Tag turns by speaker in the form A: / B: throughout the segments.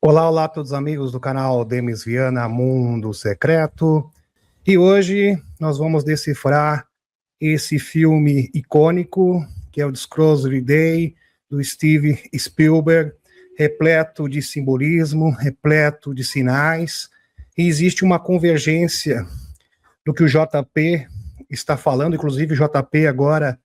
A: Olá, olá a todos os amigos do canal Demis Viana Mundo Secreto. E hoje nós vamos decifrar esse filme icônico, que é o Discovery Day, do Steven Spielberg, repleto de simbolismo, repleto de sinais. E existe uma convergência do que o JP está falando, inclusive o JP agora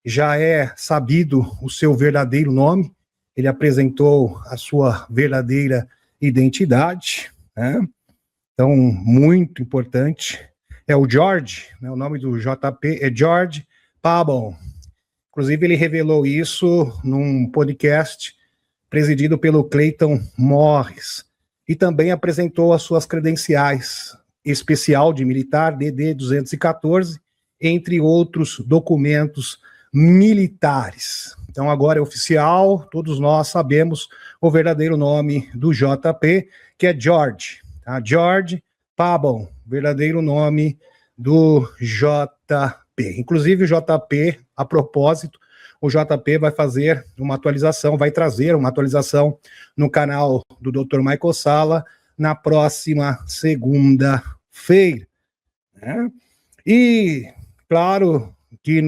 A: já é sabido o seu verdadeiro nome, ele apresentou a sua verdadeira identidade, né? Então, muito importante. É o George, né? O nome do JP é George Pabon. Inclusive, ele revelou isso num podcast presidido pelo Clayton Morris e também apresentou as suas credenciais especial de militar DD 214, entre outros documentos militares. Então agora é oficial, todos nós sabemos o verdadeiro nome do JP, que é George, tá? George Pabon, verdadeiro nome do JP. Inclusive o JP, a propósito, o JP vai fazer uma atualização, vai trazer uma atualização no canal do Dr. Michael Sala na próxima segunda-feira, né? E claro que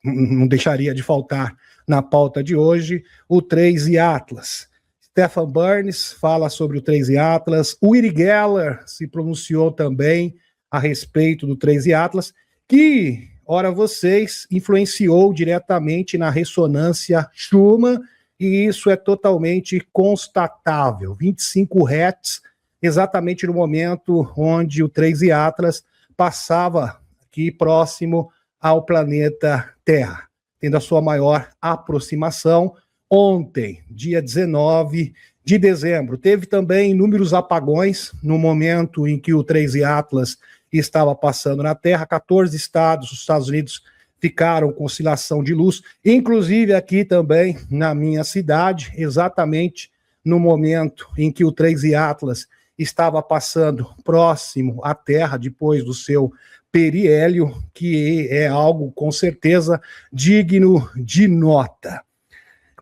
A: não deixaria de faltar na pauta de hoje o 3 e Atlas. Stefan Burns fala sobre o 3 e Atlas, o Uri Geller se pronunciou também a respeito do 3 e Atlas, que, ora vocês, influenciou diretamente na ressonância Schumann, e isso é totalmente constatável. 25 Hz, exatamente no momento onde o 3 e Atlas passava aqui próximo ao planeta Terra, tendo a sua maior aproximação. Ontem, dia 19 de dezembro, teve também inúmeros apagões no momento em que o 3 e Atlas estava passando na Terra. 14 estados dos Estados Unidos ficaram com oscilação de luz, inclusive aqui também na minha cidade, exatamente no momento em que o 3 e Atlas estava passando próximo à Terra, depois do seu periélio, que é algo com certeza digno de nota.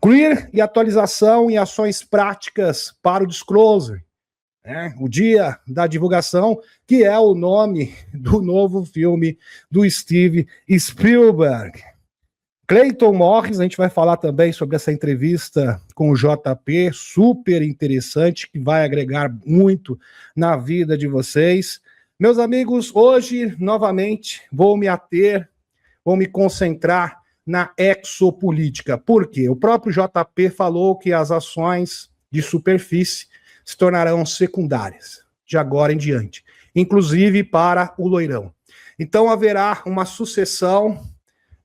A: Clear e atualização e ações práticas para o Disclosure, né? O dia da divulgação, que é o nome do novo filme do Steven Spielberg. Clayton Morris, a gente vai falar também sobre essa entrevista com o JP, super interessante, que vai agregar muito na vida de vocês. Meus amigos, hoje, novamente, vou me concentrar na exopolítica. Por quê? O próprio JP falou que as ações de superfície se tornarão secundárias, de agora em diante, inclusive para o loirão. Então, haverá uma sucessão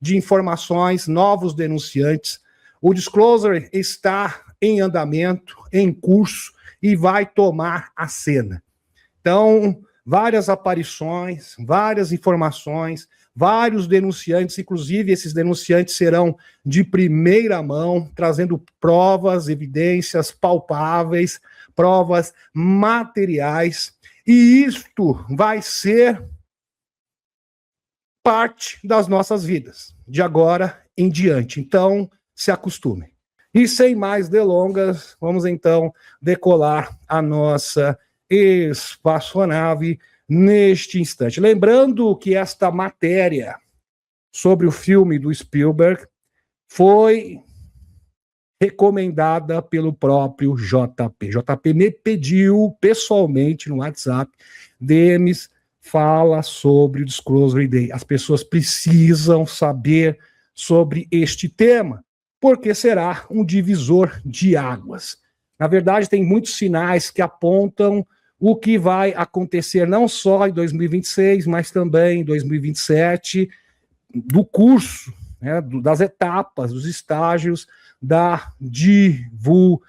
A: de informações, novos denunciantes. O disclosure está em andamento, em curso, e vai tomar a cena. Então, várias aparições, várias informações, vários denunciantes, inclusive esses denunciantes serão de primeira mão, trazendo provas, evidências palpáveis, provas materiais, e isto vai ser parte das nossas vidas, de agora em diante. Então, se acostumem. E sem mais delongas, vamos então decolar a nossa espaçonave neste instante. Lembrando que esta matéria sobre o filme do Spielberg foi recomendada pelo próprio JP. JP me pediu pessoalmente no WhatsApp, Demis, fala sobre o Disclosure Day. As pessoas precisam saber sobre este tema, porque será um divisor de águas. Na verdade, tem muitos sinais que apontam o que vai acontecer não só em 2026, mas também em 2027, do curso, né, das etapas, dos estágios da divulgação.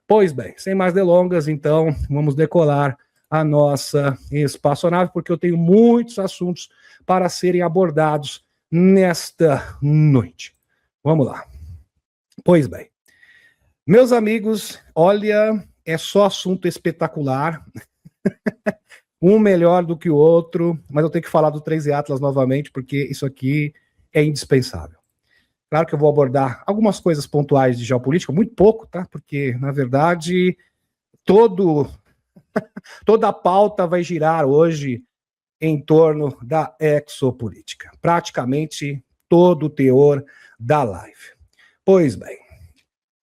A: Pois bem, sem mais delongas, então, vamos decolar a nossa espaçonave, porque eu tenho muitos assuntos para serem abordados nesta noite. Vamos lá. Pois bem, meus amigos, olha, é só assunto espetacular, um melhor do que o outro, mas eu tenho que falar do 3 e Atlas novamente, porque isso aqui é indispensável. Claro que eu vou abordar algumas coisas pontuais de geopolítica, muito pouco, tá? Porque, na verdade, toda a pauta vai girar hoje em torno da exopolítica. Praticamente todo o teor da live. Pois bem,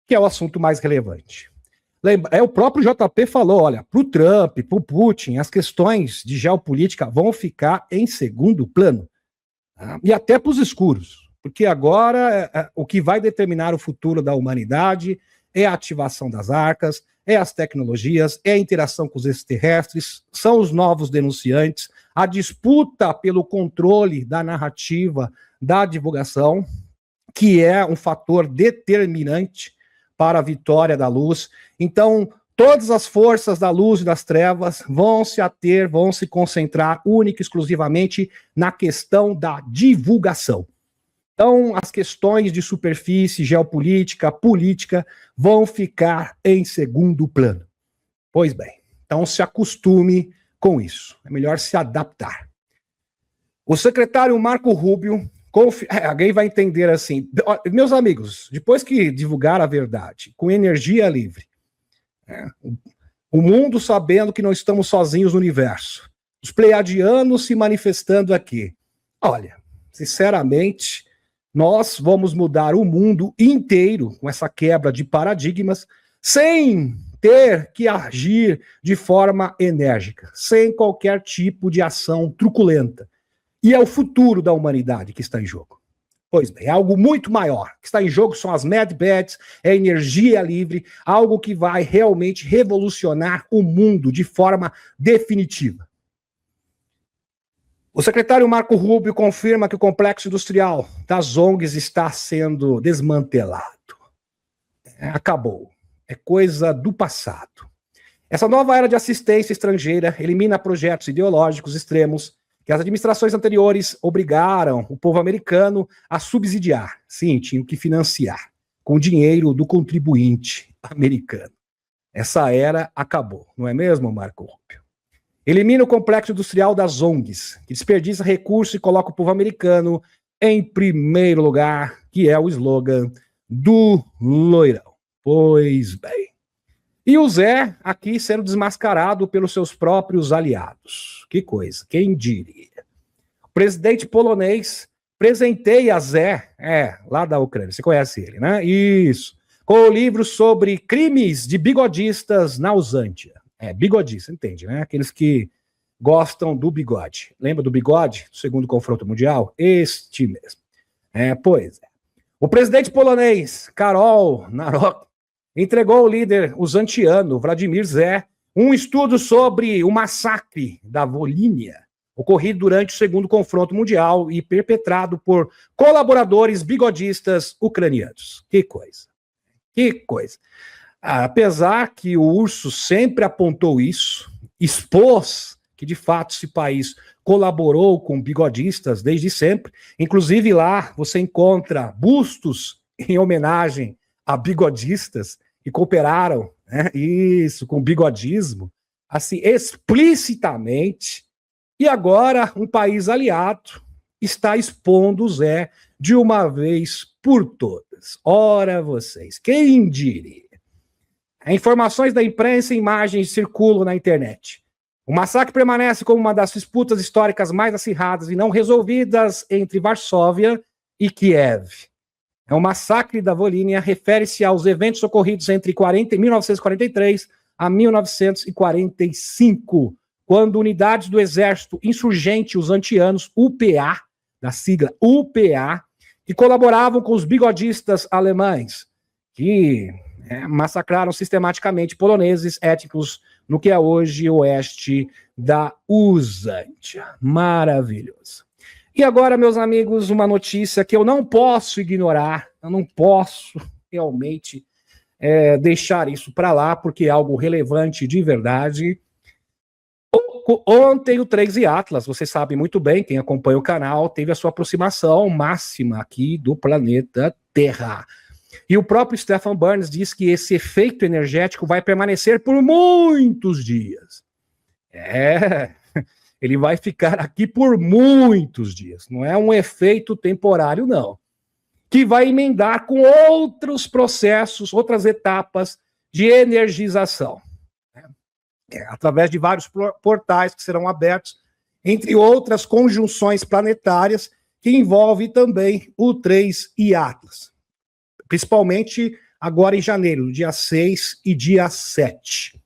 A: que é o assunto mais relevante. O próprio JP falou, olha, para o Trump, para o Putin, as questões de geopolítica vão ficar em segundo plano. Tá? E até para os escuros, porque agora o que vai determinar o futuro da humanidade é a ativação das arcas, é as tecnologias, é a interação com os extraterrestres, são os novos denunciantes, a disputa pelo controle da narrativa, da divulgação, que é um fator determinante para a vitória da luz. Então, todas as forças da luz e das trevas vão se concentrar única e exclusivamente na questão da divulgação. Então, as questões de superfície, geopolítica, política, vão ficar em segundo plano. Pois bem, então se acostume com isso. É melhor se adaptar. O secretário Marco Rubio, alguém vai entender assim, meus amigos, depois que divulgar a verdade, com energia livre, o mundo sabendo que não estamos sozinhos no universo, os pleiadianos se manifestando aqui, olha, sinceramente, nós vamos mudar o mundo inteiro com essa quebra de paradigmas, sem ter que agir de forma enérgica, sem qualquer tipo de ação truculenta. E é o futuro da humanidade que está em jogo. Pois bem, é algo muito maior. O que está em jogo são as Mad Bets, é a energia livre, algo que vai realmente revolucionar o mundo de forma definitiva. O secretário Marco Rubio confirma que o complexo industrial das ONGs está sendo desmantelado. Acabou. É coisa do passado. Essa nova era de assistência estrangeira elimina projetos ideológicos extremos que as administrações anteriores obrigaram o povo americano a subsidiar. Sim, tinham que financiar com o dinheiro do contribuinte americano. Essa era acabou, não é mesmo, Marco Rubio? Elimina o complexo industrial das ONGs, que desperdiça recursos e coloca o povo americano em primeiro lugar, que é o slogan do loirão. Pois bem. E o Zé aqui sendo desmascarado pelos seus próprios aliados. Que coisa, quem diria? O presidente polonês presenteia Zé, lá da Ucrânia, você conhece ele, né? Isso. Com o livro sobre crimes de bigodistas na Usântia. Bigodista, entende, né? Aqueles que gostam do bigode. Lembra do bigode do segundo confronto mundial? Este mesmo. Pois é. O presidente polonês, Karol Nawrocki, entregou ao líder usantiano, Vladimir Zé, um estudo sobre o massacre da Volínia, ocorrido durante o segundo confronto mundial e perpetrado por colaboradores bigodistas ucranianos. Que coisa. Que coisa. Apesar que o Urso sempre apontou isso, expôs que, de fato, esse país colaborou com bigodistas desde sempre. Inclusive, lá você encontra bustos em homenagem a bigodistas que cooperaram, né, isso, com bigodismo, assim, explicitamente. E agora, um país aliado está expondo o Zé de uma vez por todas. Ora vocês, quem diria? Informações da imprensa e imagens circulam na internet. O massacre permanece como uma das disputas históricas mais acirradas e não resolvidas entre Varsóvia e Kiev. O massacre da Volínia refere-se aos eventos ocorridos entre 1943 a 1945, quando unidades do exército insurgente usantianos, UPA, da sigla UPA, que colaboravam com os bigodistas alemães, que massacraram sistematicamente poloneses étnicos no que é hoje o oeste da Usântia. Maravilhoso. E agora, meus amigos, uma notícia que eu não posso ignorar, eu não posso realmente deixar isso para lá, porque é algo relevante de verdade. Ontem o 3 e Atlas, você sabe muito bem, quem acompanha o canal, teve a sua aproximação máxima aqui do planeta Terra. E o próprio Stefan Burns diz que esse efeito energético vai permanecer por muitos dias. Ele vai ficar aqui por muitos dias. Não é um efeito temporário, não. que vai emendar com outros processos, outras etapas de energização, né? Através de vários portais que serão abertos, entre outras conjunções planetárias, que envolve também o 3 e Atlas, principalmente agora em janeiro, dia 6 e dia 7.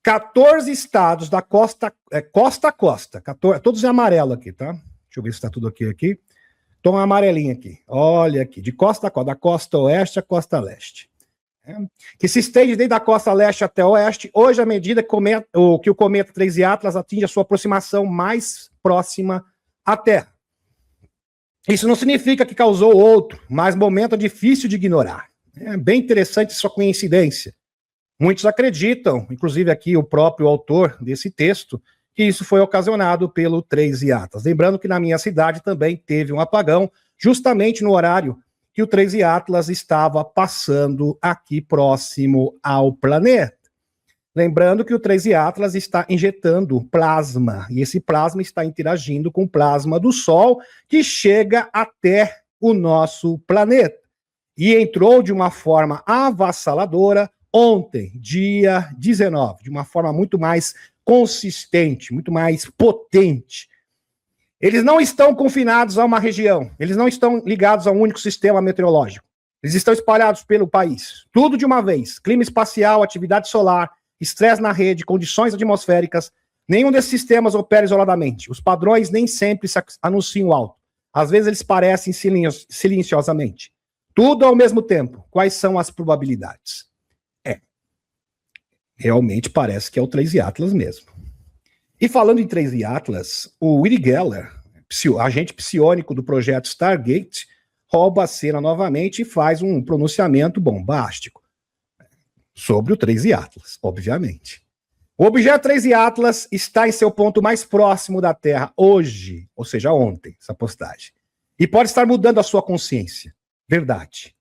A: 14 estados da costa a costa, 14, todos em amarelo aqui, tá? Deixa eu ver se está tudo aqui. Tô uma amarelinha aqui, olha aqui, de costa a costa, da costa oeste à costa leste. Que se estende desde a costa leste até oeste, hoje, à medida que o cometa 3 e Atlas atinge a sua aproximação mais próxima à Terra. Isso não significa que causou outro, mas momento difícil de ignorar. É bem interessante sua coincidência. Muitos acreditam, inclusive aqui o próprio autor desse texto, que isso foi ocasionado pelo 3 e Atlas. Lembrando que na minha cidade também teve um apagão, justamente no horário que o 3 e Atlas estava passando aqui próximo ao planeta. Lembrando que o 3 e Atlas está injetando plasma, e esse plasma está interagindo com o plasma do Sol, que chega até o nosso planeta. E entrou de uma forma avassaladora ontem, dia 19, de uma forma muito mais consistente, muito mais potente. Eles não estão confinados a uma região, eles não estão ligados a um único sistema meteorológico. Eles estão espalhados pelo país, tudo de uma vez. Clima espacial, atividade solar, estresse na rede, condições atmosféricas. Nenhum desses sistemas opera isoladamente. Os padrões nem sempre se anunciam alto. Às vezes eles parecem silenciosamente. Tudo ao mesmo tempo. Quais são as probabilidades? Realmente parece que é o 3 e Atlas mesmo. E falando em 3 e Atlas, o Uri Geller, agente psiônico do projeto Stargate, rouba a cena novamente e faz um pronunciamento bombástico sobre o 3 e Atlas, obviamente. O objeto 3 e Atlas está em seu ponto mais próximo da Terra hoje, ou seja, ontem, essa postagem. E pode estar mudando a sua consciência. Verdade.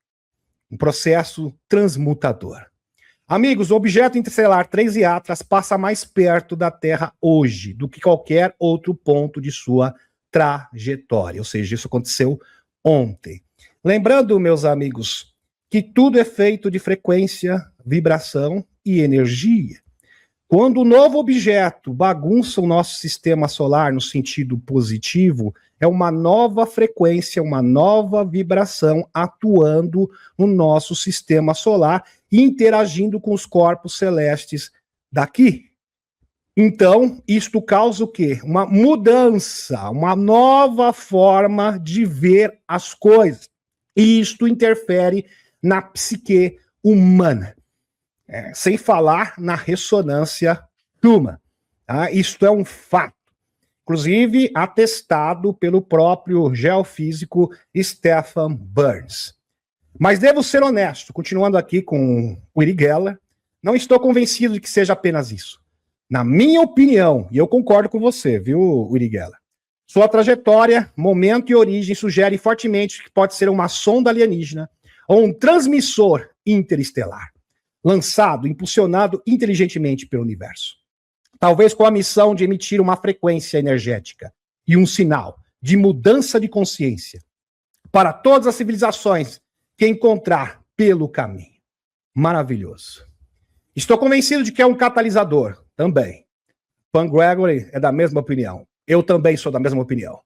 A: Um processo transmutador. Amigos, o objeto interestelar 3 e Atlas passa mais perto da Terra hoje do que qualquer outro ponto de sua trajetória. Ou seja, isso aconteceu ontem. Lembrando, meus amigos, que tudo é feito de frequência, vibração e energia. Quando o novo objeto bagunça o nosso sistema solar no sentido positivo, é uma nova frequência, uma nova vibração atuando no nosso sistema solar e interagindo com os corpos celestes daqui. Então, isto causa o quê? Uma mudança, uma nova forma de ver as coisas. E isto interfere na psique humana. Sem falar na ressonância Schumann. Tá? Isto é um fato. Inclusive atestado pelo próprio geofísico Stefan Burns. Mas devo ser honesto, continuando aqui com o Uri Geller, não estou convencido de que seja apenas isso. Na minha opinião, e eu concordo com você, viu, Uri Geller, sua trajetória, momento e origem sugerem fortemente que pode ser uma sonda alienígena ou um transmissor interestelar, lançado, impulsionado inteligentemente pelo universo. Talvez com a missão de emitir uma frequência energética e um sinal de mudança de consciência para todas as civilizações que encontrar pelo caminho. Maravilhoso. Estou convencido de que é um catalisador também. Pan Gregory é da mesma opinião. Eu também sou da mesma opinião.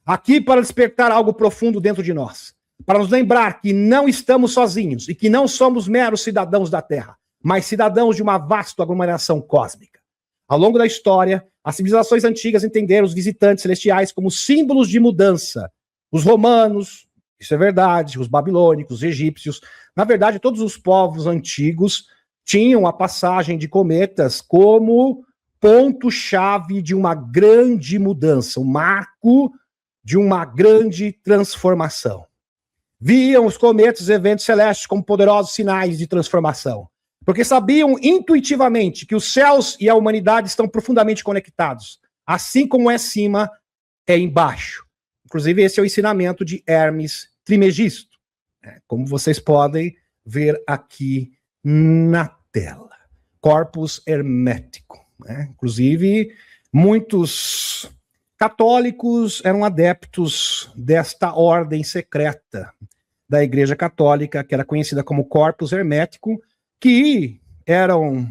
A: Aqui para despertar algo profundo dentro de nós, para nos lembrar que não estamos sozinhos e que não somos meros cidadãos da Terra, mas cidadãos de uma vasta aglomeração cósmica. Ao longo da história, as civilizações antigas entenderam os visitantes celestiais como símbolos de mudança. Os romanos, isso é verdade, os babilônicos, os egípcios, na verdade, todos os povos antigos tinham a passagem de cometas como ponto-chave de uma grande mudança, um marco de uma grande transformação. Viam os cometas e eventos celestes como poderosos sinais de transformação, porque sabiam intuitivamente que os céus e a humanidade estão profundamente conectados. Assim como é cima, é embaixo. Inclusive, esse é o ensinamento de Hermes Trismegisto, como vocês podem ver aqui na tela. Corpus hermético. Inclusive, muitos católicos eram adeptos desta ordem secreta, da Igreja Católica, que era conhecida como Corpus Hermético, que eram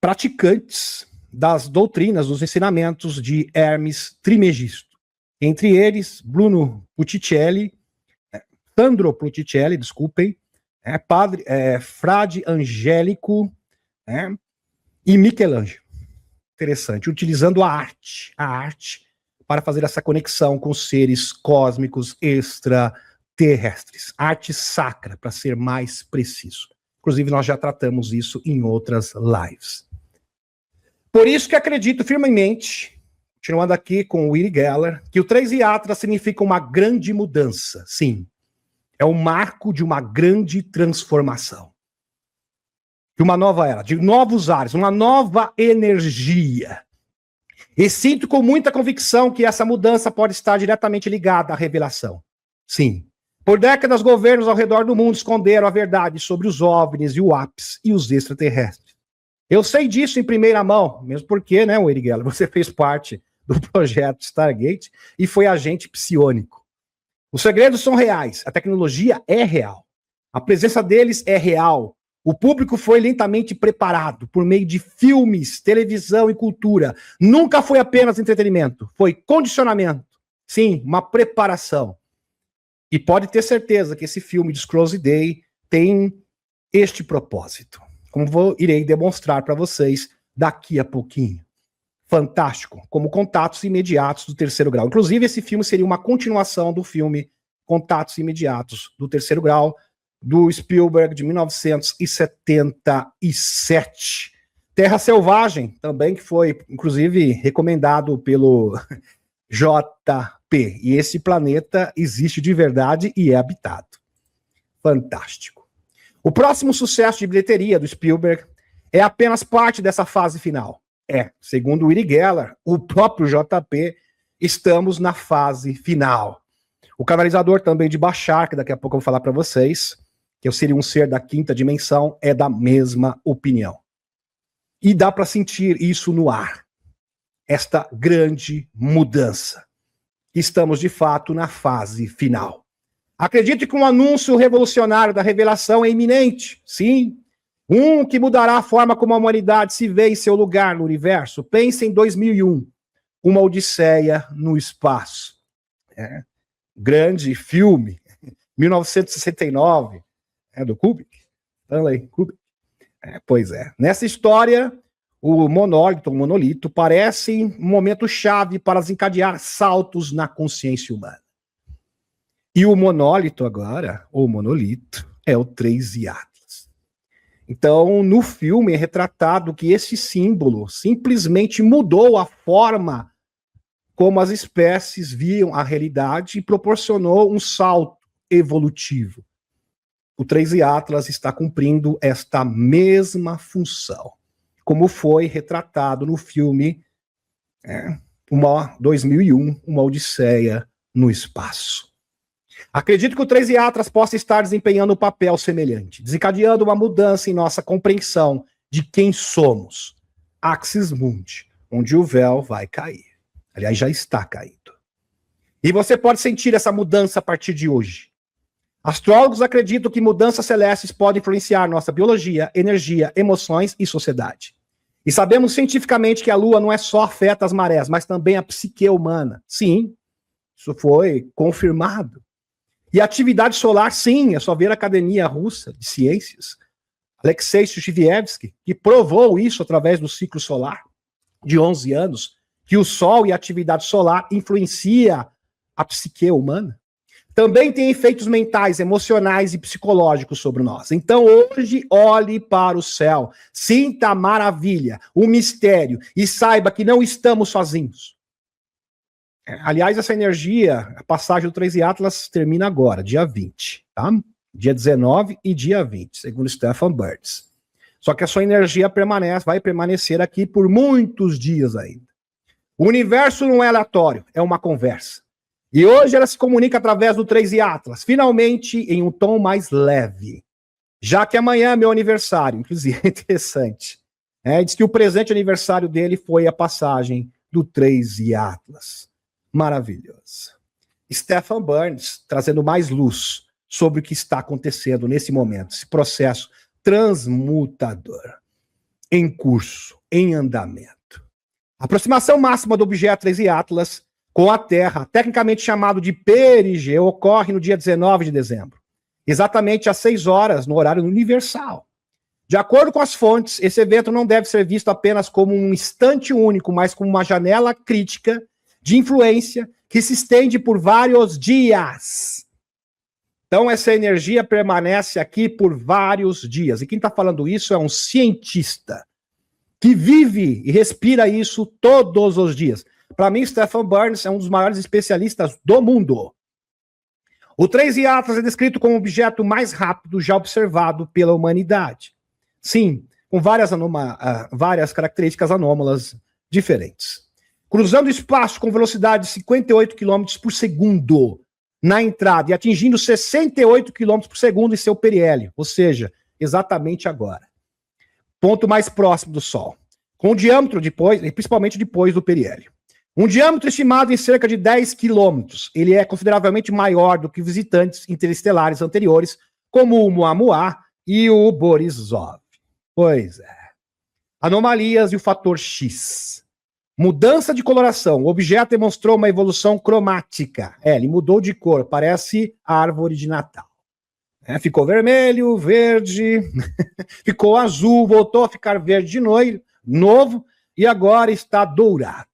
A: praticantes das doutrinas, dos ensinamentos de Hermes Trismegisto. Entre eles, Bruno Botticelli, Sandro Botticelli, desculpem, Frade Angélico, e Michelangelo. Interessante, utilizando a arte para fazer essa conexão com seres cósmicos extraterrestres. Arte sacra, para ser mais preciso. Inclusive, nós já tratamos isso em outras lives. Por isso que acredito firmemente, continuando aqui com o Uri Geller, que o 3 Yatra significa uma grande mudança. Sim, é o marco de uma grande transformação. De uma nova era, de novos ares, uma nova energia. E sinto com muita convicção que essa mudança pode estar diretamente ligada à revelação. Sim. Por décadas, governos ao redor do mundo esconderam a verdade sobre os OVNIs e o APS e os extraterrestres. Eu sei disso em primeira mão, mesmo porque, né, Uri Geller, você fez parte do projeto Stargate e foi agente psiônico. Os segredos são reais, a tecnologia é real, a presença deles é real. O público foi lentamente preparado por meio de filmes, televisão e cultura. Nunca foi apenas entretenimento, foi condicionamento. Sim, uma preparação. E pode ter certeza que esse filme Disclosed Day tem este propósito, como irei demonstrar para vocês daqui a pouquinho. Fantástico, como Contatos Imediatos do Terceiro Grau. Inclusive, esse filme seria uma continuação do filme Contatos Imediatos do Terceiro Grau, do Spielberg, de 1977. Terra Selvagem, também, que foi, inclusive, recomendado pelo JP. E esse planeta existe de verdade e é habitado. Fantástico. O próximo sucesso de bilheteria do Spielberg é apenas parte dessa fase final. Segundo o Uri Geller, o próprio JP, estamos na fase final. O canalizador também de Bashar, que daqui a pouco eu vou falar para vocês, que eu seria um ser da quinta dimensão, é da mesma opinião. E dá para sentir isso no ar. Esta grande mudança. Estamos, de fato, na fase final. Acredito que um anúncio revolucionário da revelação é iminente. Sim. Que mudará a forma como a humanidade se vê em seu lugar no universo. Pense em 2001. Uma Odisseia no Espaço. Grande filme. 1969. Do Kubrick. Stanley Kubrick. Pois é. Nessa história, o monolito, parece um momento chave para desencadear saltos na consciência humana. E o monolito agora, ou monolito, é o 3 Yatlas. Então, no filme é retratado que esse símbolo simplesmente mudou a forma como as espécies viam a realidade e proporcionou um salto evolutivo. O 3 Yatlas está cumprindo esta mesma função, como foi retratado no filme 2001, Uma Odisseia no Espaço. Acredito que o 3 Yatlas possa estar desempenhando um papel semelhante, desencadeando uma mudança em nossa compreensão de quem somos. Axis Mundi, onde o véu vai cair. Aliás, já está caído. E você pode sentir essa mudança a partir de hoje. Astrólogos acreditam que mudanças celestes podem influenciar nossa biologia, energia, emoções e sociedade. E sabemos cientificamente que a Lua não é só afeta as marés, mas também a psique humana. Sim, isso foi confirmado. E a atividade solar, sim, é só ver a Academia Russa de Ciências, Alexei Shishivevsky, que provou isso através do ciclo solar de 11 anos, que o Sol e a atividade solar influencia a psique humana. Também tem efeitos mentais, emocionais e psicológicos sobre nós. Então, hoje, olhe para o céu, sinta a maravilha, o mistério e saiba que não estamos sozinhos. Aliás, essa energia, a passagem do 3 Yatlas termina agora, dia 20, tá? Dia 19 e dia 20, segundo Stephen Burns. Só que a sua energia vai permanecer aqui por muitos dias ainda. O universo não é aleatório, é uma conversa. E hoje ela se comunica através do 3 Yatlas, finalmente em um tom mais leve. Já que amanhã é meu aniversário, inclusive, é interessante. Diz que o presente aniversário dele foi a passagem do 3 Yatlas. Maravilhoso. Stephen Burns, trazendo mais luz sobre o que está acontecendo nesse momento, esse processo transmutador, em curso, em andamento. A aproximação máxima do objeto 3I Atlas com a Terra, tecnicamente chamado de perigeu, ocorre no dia 19 de dezembro, exatamente às 6 horas, no horário universal. De acordo com as fontes, esse evento não deve ser visto apenas como um instante único, mas como uma janela crítica de influência que se estende por vários dias. Então, essa energia permanece aqui por vários dias. E quem está falando isso é um cientista que vive e respira isso todos os dias. Para mim, Stephen Burns é um dos maiores especialistas do mundo. O 3I Atlas é descrito como o objeto mais rápido já observado pela humanidade. Sim, com várias características anômalas diferentes. Cruzando o espaço com velocidade de 58 km por segundo na entrada e atingindo 68 km por segundo em seu periélio, ou seja, exatamente agora. Ponto mais próximo do Sol. Com o diâmetro principalmente depois do periélio. Um diâmetro estimado em cerca de 10 quilômetros. Ele é consideravelmente maior do que visitantes interestelares anteriores, como o Oumuamua e o Borisov. Pois é. Anomalias e o fator X. Mudança de coloração. O objeto demonstrou uma evolução cromática. Ele mudou de cor, parece árvore de Natal. Ficou vermelho, verde, ficou azul, voltou a ficar verde de novo e agora está dourado.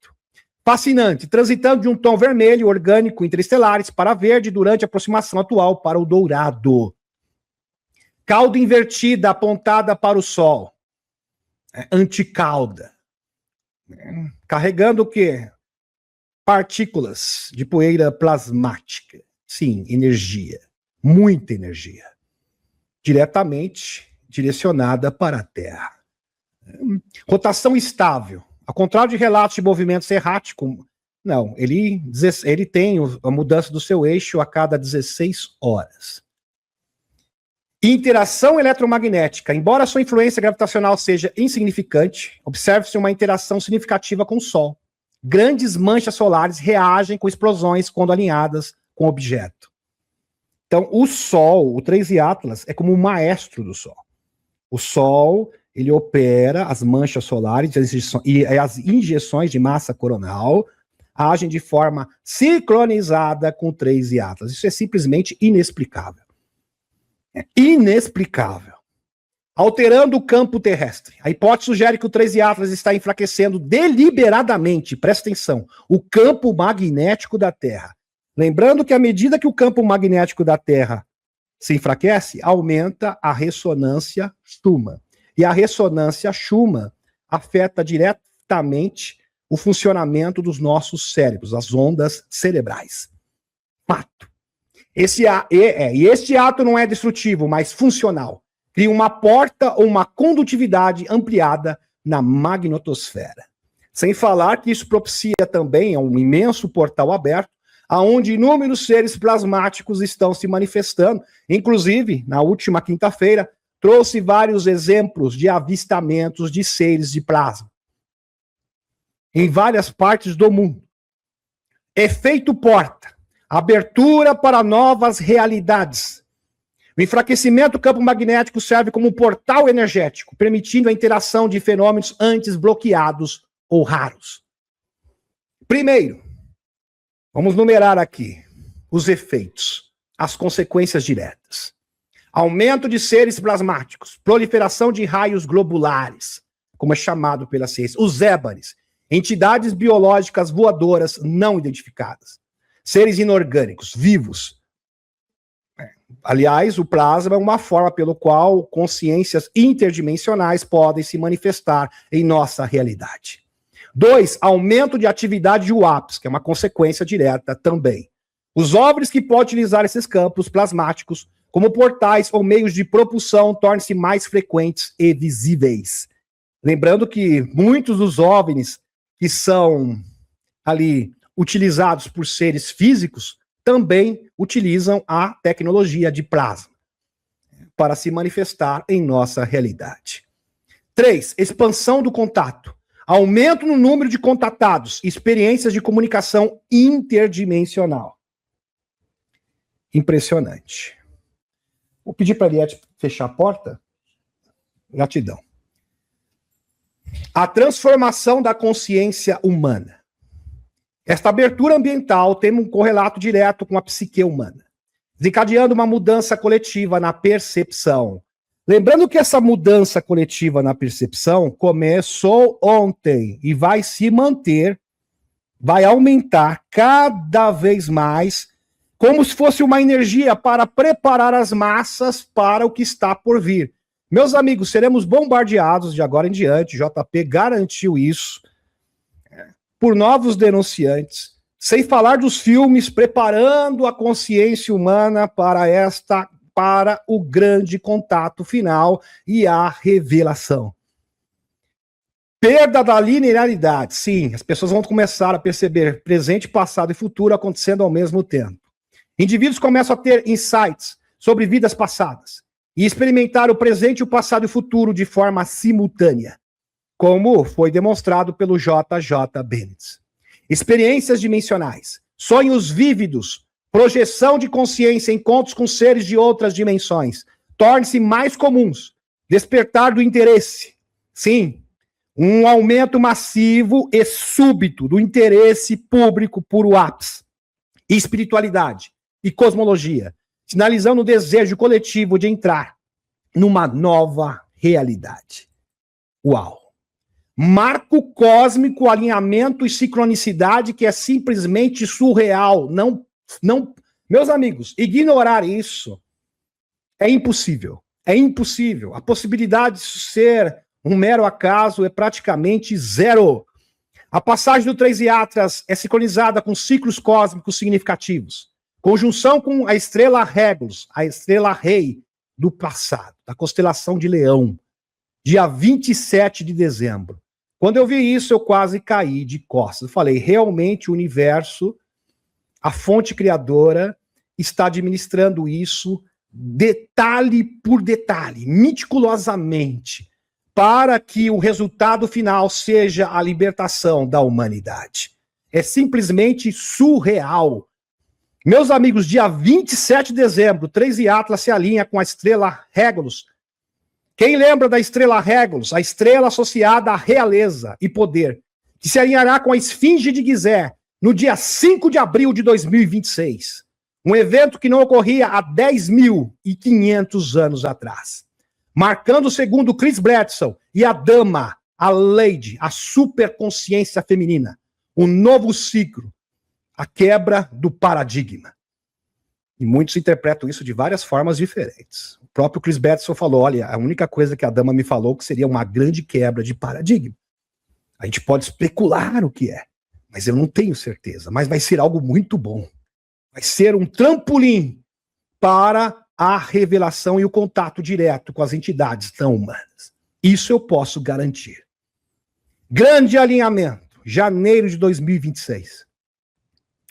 A: Fascinante, transitando de um tom vermelho orgânico interestelares para verde durante a aproximação atual para o dourado. Cauda invertida apontada para o Sol. Anticauda. Carregando o quê? Partículas de poeira plasmática. Sim, energia. Muita energia. Diretamente direcionada para a Terra. Rotação estável. Ao contrário de relatos de movimentos erráticos, não, ele tem a mudança do seu eixo a cada 16 horas. Interação eletromagnética. Embora sua influência gravitacional seja insignificante, observe-se uma interação significativa com o Sol. Grandes manchas solares reagem com explosões quando alinhadas com o objeto. Então, o Sol, o 3I Atlas, é como o maestro do Sol. O Sol, ele opera as manchas solares e as injeções de massa coronal agem de forma sincronizada com o 3I Atlas. Isso é simplesmente inexplicável. É inexplicável. Alterando o campo terrestre. A hipótese sugere que o 3I Atlas está enfraquecendo deliberadamente, presta atenção, o campo magnético da Terra. Lembrando que à medida que o campo magnético da Terra se enfraquece, aumenta a ressonância Schumann. E a ressonância Schumann afeta diretamente o funcionamento dos nossos cérebros, as ondas cerebrais. Fato. Este ato não é destrutivo, mas funcional. Cria uma porta ou uma condutividade ampliada na magnetosfera. Sem falar que isso propicia também um imenso portal aberto, aonde inúmeros seres plasmáticos estão se manifestando. Inclusive, na última quinta-feira, trouxe vários exemplos de avistamentos de seres de plasma em várias partes do mundo. Efeito porta. Abertura para novas realidades. O enfraquecimento do campo magnético serve como um portal energético, permitindo a interação de fenômenos antes bloqueados ou raros. Primeiro, vamos numerar aqui os efeitos, as consequências diretas. Aumento de seres plasmáticos, proliferação de raios globulares, como é chamado pela ciência, os ébanes, entidades biológicas voadoras não identificadas, seres inorgânicos, vivos. Aliás, o plasma é uma forma pelo qual consciências interdimensionais podem se manifestar em nossa realidade. 2, aumento de atividade de WAPs, que é uma consequência direta também. Os OVNIs que podem utilizar esses campos plasmáticos como portais ou meios de propulsão tornam-se mais frequentes e visíveis. Lembrando que muitos dos OVNIs que são ali utilizados por seres físicos também utilizam a tecnologia de plasma para se manifestar em nossa realidade. 3, expansão do contato. Aumento no número de contatados, experiências de comunicação interdimensional. Impressionante. Vou pedir para a Eliette fechar a porta. Gratidão. A transformação da consciência humana. Esta abertura ambiental tem um correlato direto com a psique humana, desencadeando uma mudança coletiva na percepção. Lembrando que essa mudança coletiva na percepção começou ontem e vai se manter, vai aumentar cada vez mais, como se fosse uma energia para preparar as massas para o que está por vir. Meus amigos, seremos bombardeados de agora em diante, JP garantiu isso, por novos denunciantes, sem falar dos filmes preparando a consciência humana para o grande contato final e a revelação. Perda da linearidade. Sim, as pessoas vão começar a perceber presente, passado e futuro acontecendo ao mesmo tempo. Indivíduos começam a ter insights sobre vidas passadas e experimentar o presente, o passado e o futuro de forma simultânea, como foi demonstrado pelo J.J. Bennett. Experiências dimensionais, sonhos vívidos, projeção de consciência, encontros com seres de outras dimensões, tornem-se mais comuns. Despertar do interesse. Sim, um aumento massivo e súbito do interesse público por WAPs, espiritualidade e cosmologia, sinalizando o desejo coletivo de entrar numa nova realidade. Uau! Marco cósmico, alinhamento e sincronicidade que é simplesmente surreal. Não, meus amigos, ignorar isso é impossível. É impossível. A possibilidade de ser um mero acaso é praticamente zero. A passagem do Três Yatras é sincronizada com ciclos cósmicos significativos. Conjunção com a estrela Regulus, a estrela rei do passado, da constelação de Leão, dia 27 de dezembro. Quando eu vi isso, eu quase caí de costas. Eu falei, realmente o universo, a fonte criadora, está administrando isso detalhe por detalhe, meticulosamente, para que o resultado final seja a libertação da humanidade. É simplesmente surreal. Meus amigos, dia 27 de dezembro, Três Yatras se alinha com a estrela Regulus. Quem lembra da estrela Regulus, a estrela associada à realeza e poder, que se alinhará com a esfinge de Gizé no dia 5 de abril de 2026. Um evento que não ocorria há 10.500 anos atrás. Marcando, segundo Chris Bredson e a dama, a Lady, a superconsciência feminina, um novo ciclo, a quebra do paradigma. E muitos interpretam isso de várias formas diferentes. O próprio Chris Bredson falou, olha, a única coisa que a dama me falou que seria uma grande quebra de paradigma. A gente pode especular o que é, mas eu não tenho certeza. Mas vai ser algo muito bom. Vai ser um trampolim para a revelação e o contato direto com as entidades não humanas. Isso eu posso garantir. Grande alinhamento, janeiro de 2026.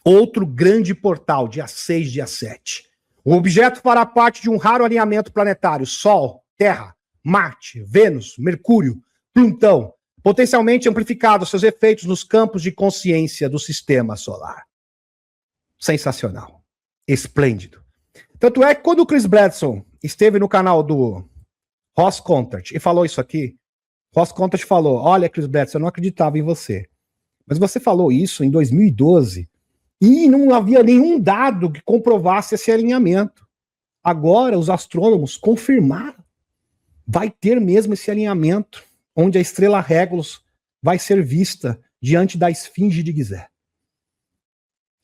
A: Outro grande portal, dia 6, dia 7. O objeto fará parte de um raro alinhamento planetário, Sol, Terra, Marte, Vênus, Mercúrio, Plutão, potencialmente amplificado seus efeitos nos campos de consciência do sistema solar. Sensacional. Esplêndido. Tanto é que quando o Chris Bredson esteve no canal do Ross Contart e falou isso aqui, Ross Contart falou, olha, Chris Bredson, eu não acreditava em você. Mas você falou isso em 2012 e não havia nenhum dado que comprovasse esse alinhamento. Agora os astrônomos confirmaram. Vai ter mesmo esse alinhamento, onde a estrela Regulus vai ser vista diante da esfinge de Gizé.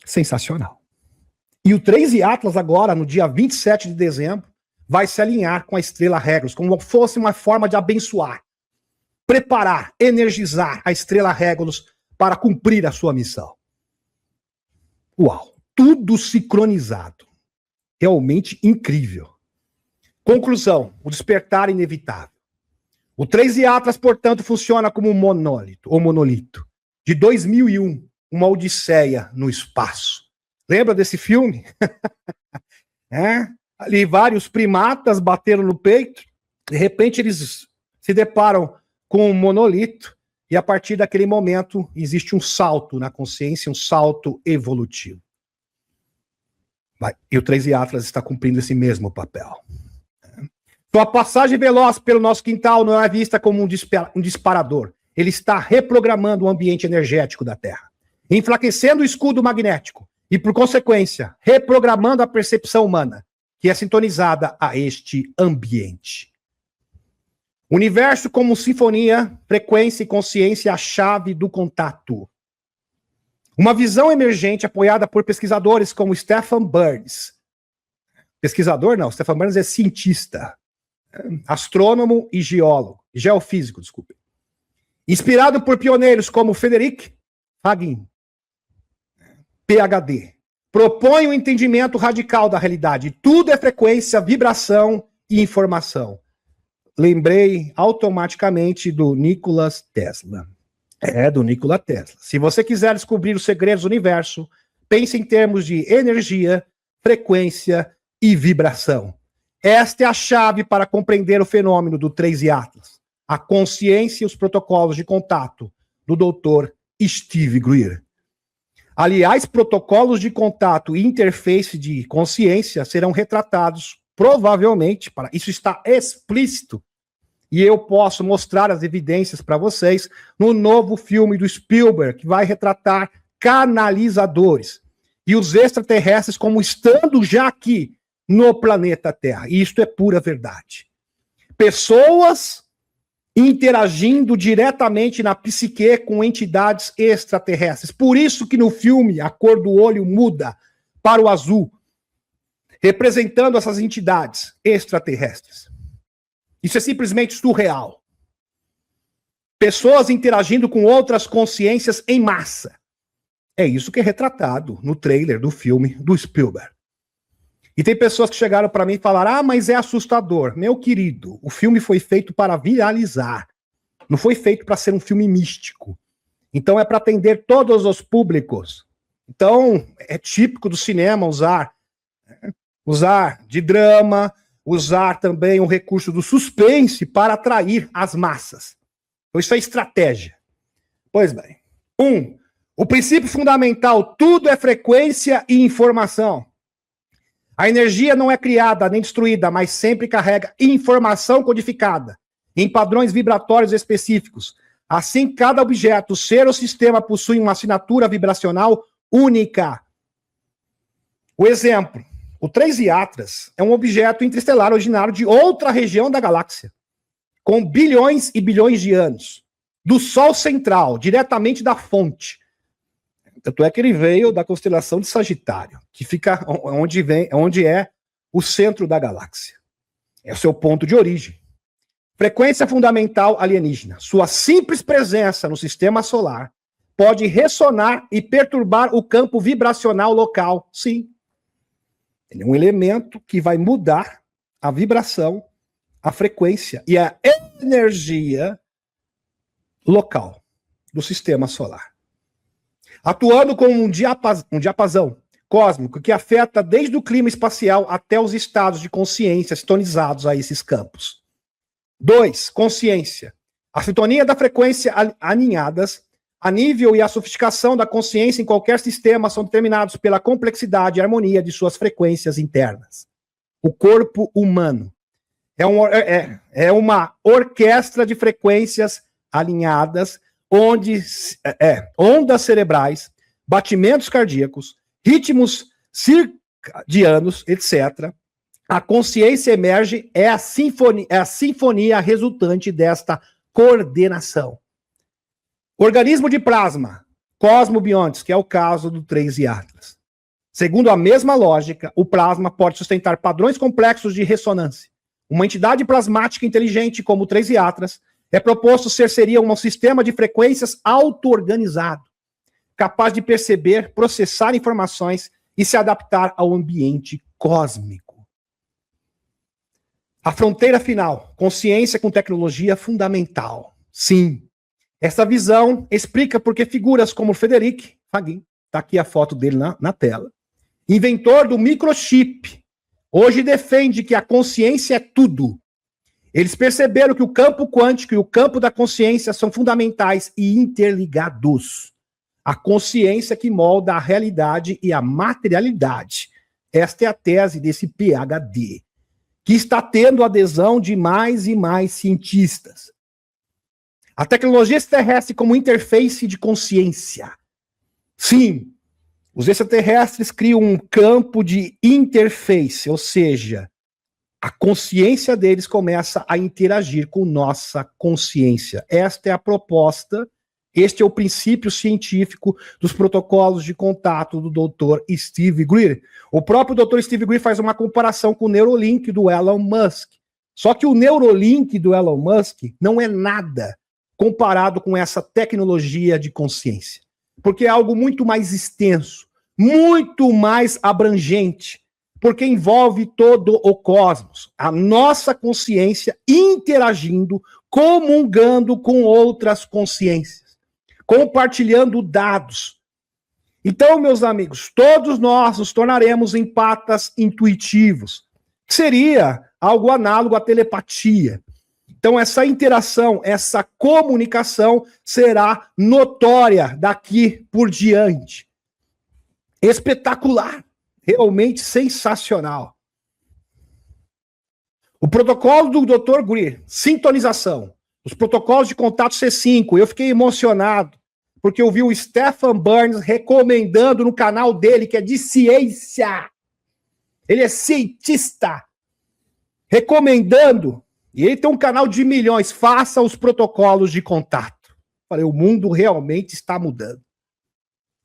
A: Sensacional. E o Três Yatras agora, no dia 27 de dezembro, vai se alinhar com a estrela Regulus, como fosse uma forma de abençoar, preparar, energizar a estrela Regulus para cumprir a sua missão. Uau! Tudo sincronizado. Realmente incrível. Conclusão, o despertar inevitável. O Três Yatras, portanto, funciona como um monólito, ou monolito, de 2001, uma odisseia no espaço. Lembra desse filme? Ali vários primatas bateram no peito, de repente eles se deparam com um monolito, e a partir daquele momento existe um salto na consciência, um salto evolutivo. E o Três Yatras está cumprindo esse mesmo papel. Sua passagem veloz pelo nosso quintal não é vista como um disparador. Ele está reprogramando o ambiente energético da Terra, enfraquecendo o escudo magnético e, por consequência, reprogramando a percepção humana, que é sintonizada a este ambiente. O universo como sinfonia, frequência e consciência é a chave do contato. Uma visão emergente apoiada por pesquisadores como Stephen Burns. Pesquisador não, Stephen Burns é cientista, astrônomo e geofísico, desculpe. Inspirado por pioneiros como Frederic Fagin, PhD, propõe um entendimento radical da realidade. Tudo é frequência, vibração e informação. Lembrei automaticamente do Nikola Tesla. Do Nikola Tesla. Se você quiser descobrir os segredos do universo, pense em termos de energia, frequência e vibração. Esta é a chave para compreender o fenômeno do 3i Atlas, a consciência e os protocolos de contato do Dr. Steve Greer. Aliás, protocolos de contato e interface de consciência serão retratados, provavelmente, isso está explícito, e eu posso mostrar as evidências para vocês no novo filme do Spielberg, que vai retratar canalizadores e os extraterrestres como estando já aqui no planeta Terra. E isto é pura verdade. Pessoas interagindo diretamente na psique com entidades extraterrestres. Por isso que no filme a cor do olho muda para o azul, representando essas entidades extraterrestres. Isso é simplesmente surreal. Pessoas interagindo com outras consciências em massa. É isso que é retratado no trailer do filme do Spielberg. E tem pessoas que chegaram para mim e falaram: mas é assustador. Meu querido, o filme foi feito para viralizar. Não foi feito para ser um filme místico. Então é para atender todos os públicos. Então é típico do cinema usar de drama, usar também o recurso do suspense para atrair as massas. Então isso é estratégia. Pois bem. O princípio fundamental: tudo é frequência e informação. A energia não é criada nem destruída, mas sempre carrega informação codificada em padrões vibratórios específicos. Assim, cada objeto, ser ou sistema possui uma assinatura vibracional única. O exemplo: o 3i Atlas é um objeto interestelar originário de outra região da galáxia, com bilhões e bilhões de anos, do Sol central, diretamente da fonte. Tanto é que ele veio da constelação de Sagitário, que fica onde é o centro da galáxia. É o seu ponto de origem. Frequência fundamental alienígena. Sua simples presença no sistema solar pode ressonar e perturbar o campo vibracional local. Sim. Ele é um elemento que vai mudar a vibração, a frequência e a energia local do sistema solar, atuando como um diapasão cósmico que afeta desde o clima espacial até os estados de consciência sintonizados a esses campos. 2. Consciência. A sintonia da frequência alinhadas, a nível e a sofisticação da consciência em qualquer sistema são determinados pela complexidade e harmonia de suas frequências internas. O corpo humano é uma orquestra de frequências alinhadas, onde ondas cerebrais, batimentos cardíacos, ritmos circadianos, etc. A consciência emerge, é a sinfonia resultante desta coordenação. Organismo de plasma, cosmobiontes, que é o caso do 3i Atlas. Segundo a mesma lógica, o plasma pode sustentar padrões complexos de ressonância. Uma entidade plasmática inteligente como o 3i Atlas é proposto seria um sistema de frequências auto-organizado, capaz de perceber, processar informações e se adaptar ao ambiente cósmico. A fronteira final, consciência com tecnologia fundamental. Sim, essa visão explica porque figuras como Frederic Fagin, está aqui a foto dele na tela, inventor do microchip, hoje defende que a consciência é tudo. Eles perceberam que o campo quântico e o campo da consciência são fundamentais e interligados. A consciência que molda a realidade e a materialidade. Esta é a tese desse PhD, que está tendo adesão de mais e mais cientistas. A tecnologia extraterrestre como interface de consciência. Sim, os extraterrestres criam um campo de interface, ou seja, a consciência deles começa a interagir com nossa consciência. Esta é a proposta, este é o princípio científico dos protocolos de contato do Dr. Steve Greer. O próprio Dr. Steve Greer faz uma comparação com o Neuralink do Elon Musk. Só que o Neuralink do Elon Musk não é nada comparado com essa tecnologia de consciência. Porque é algo muito mais extenso, muito mais abrangente, porque envolve todo o cosmos, a nossa consciência interagindo, comungando com outras consciências, compartilhando dados. Então, meus amigos, todos nós nos tornaremos empatas intuitivos, que seria algo análogo à telepatia. Então, essa interação, essa comunicação será notória daqui por diante. Espetacular. Realmente sensacional. O protocolo do Dr. Greer, sintonização, os protocolos de contato C5, eu fiquei emocionado, porque eu vi o Stephen Burns recomendando no canal dele, que é de ciência. Ele é cientista. Recomendando, e ele tem um canal de milhões, faça os protocolos de contato. Falei, o mundo realmente está mudando.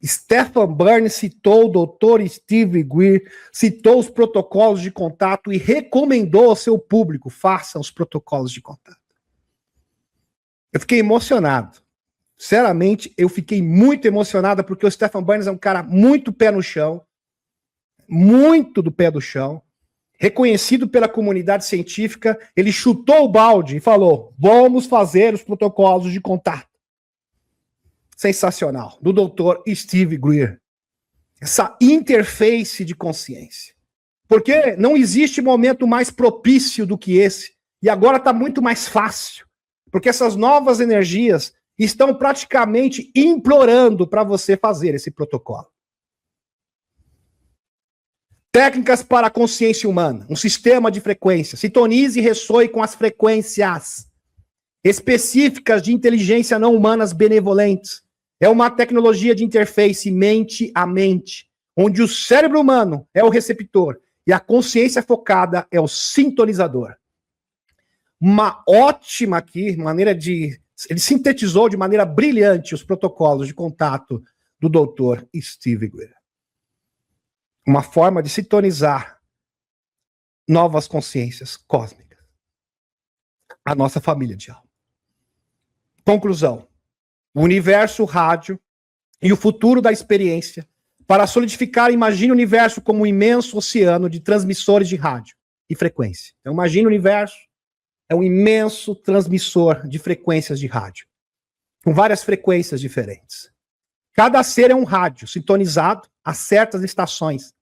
A: Stephen Burns citou o Dr. Steve Greer, citou os protocolos de contato e recomendou ao seu público, façam os protocolos de contato. Eu fiquei emocionado. Sinceramente, eu fiquei muito emocionado porque o Stephen Burns é um cara muito pé no chão, muito do pé do chão, reconhecido pela comunidade científica. Ele chutou o balde e falou, vamos fazer os protocolos de contato. Sensacional, do Dr. Steve Greer. Essa interface de consciência. Porque não existe momento mais propício do que esse. E agora está muito mais fácil. Porque essas novas energias estão praticamente implorando para você fazer esse protocolo. Técnicas para a consciência humana. Um sistema de frequência. Sintonize e ressoe com as frequências específicas de inteligência não humanas benevolentes. É uma tecnologia de interface mente a mente, onde o cérebro humano é o receptor e a consciência focada é o sintonizador. Uma ótima aqui, maneira de... Ele sintetizou de maneira brilhante os protocolos de contato do Dr. Steve Greer. Uma forma de sintonizar novas consciências cósmicas. A nossa família de alma. Conclusão. O universo, o rádio e o futuro da experiência. Para solidificar, imagine o universo como um imenso oceano de transmissores de rádio e frequência. Então, imagine o universo é um imenso transmissor de frequências de rádio, com várias frequências diferentes. Cada ser é um rádio sintonizado a certas estações.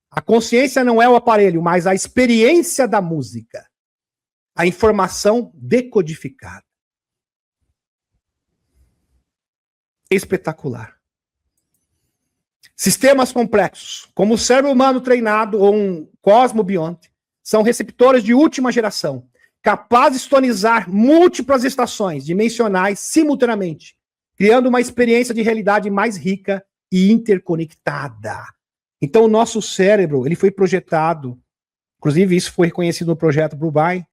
A: A consciência não é o aparelho, mas a experiência da música. A informação decodificada. Espetacular. Sistemas complexos, como o cérebro humano treinado ou um cosmobionte, são receptores de última geração, capazes de sintonizar múltiplas estações dimensionais simultaneamente, criando uma experiência de realidade mais rica e interconectada. Então, o nosso cérebro, ele foi projetado, inclusive isso foi reconhecido no projeto Blue Boy,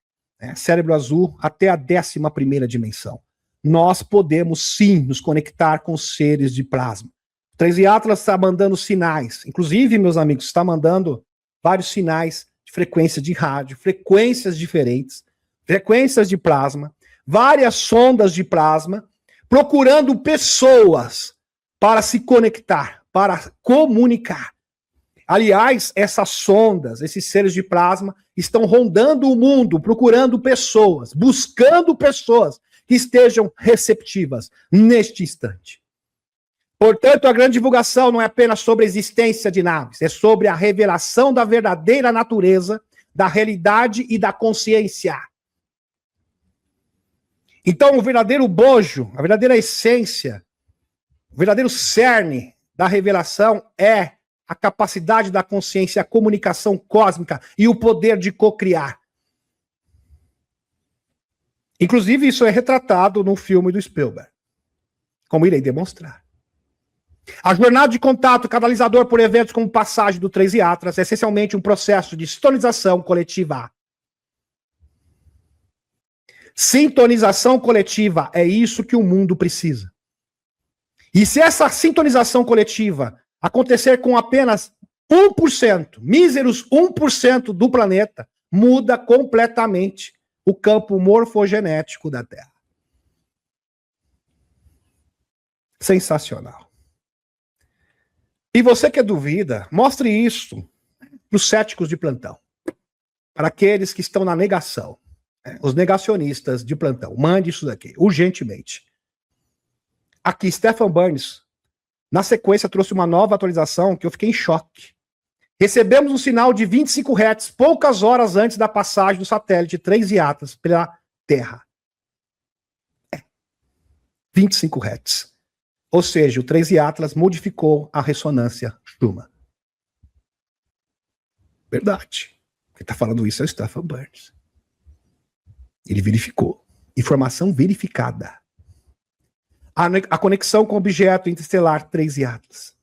A: cérebro azul, até a 11ª dimensão. Nós podemos sim nos conectar com seres de plasma. O 13 Atlas está mandando sinais, inclusive, meus amigos, está mandando vários sinais de frequência de rádio, frequências diferentes, frequências de plasma, várias sondas de plasma, procurando pessoas para se conectar, para comunicar. Aliás, essas sondas, esses seres de plasma, estão rondando o mundo, procurando pessoas, buscando pessoas que estejam receptivas neste instante. Portanto, a grande divulgação não é apenas sobre a existência de naves, é sobre a revelação da verdadeira natureza, da realidade e da consciência. Então, o verdadeiro bojo, a verdadeira essência, o verdadeiro cerne da revelação é a capacidade da consciência, a comunicação cósmica e o poder de cocriar. Inclusive, isso é retratado no filme do Spielberg, como irei demonstrar. A jornada de contato catalisador por eventos como passagem do 3 Atlas é essencialmente um processo de sintonização coletiva. Sintonização coletiva é isso que o mundo precisa. E se essa sintonização coletiva acontecer com apenas 1%, míseros 1% do planeta, muda completamente o campo morfogenético da Terra. Sensacional. E você que duvida, mostre isso para os céticos de plantão. Para aqueles que estão na negação. Os negacionistas de plantão. Mande isso daqui, urgentemente. Aqui, Stephen Burns, na sequência, trouxe uma nova atualização que eu fiquei em choque. Recebemos um sinal de 25 Hz poucas horas antes da passagem do satélite 3 Atlas pela Terra. 25 Hz. Ou seja, o 3 Atlas modificou a ressonância Schumann. Verdade. Quem está falando isso é o Stephen Burns. Ele verificou. Informação verificada. A conexão com o objeto interestelar 3 Atlas.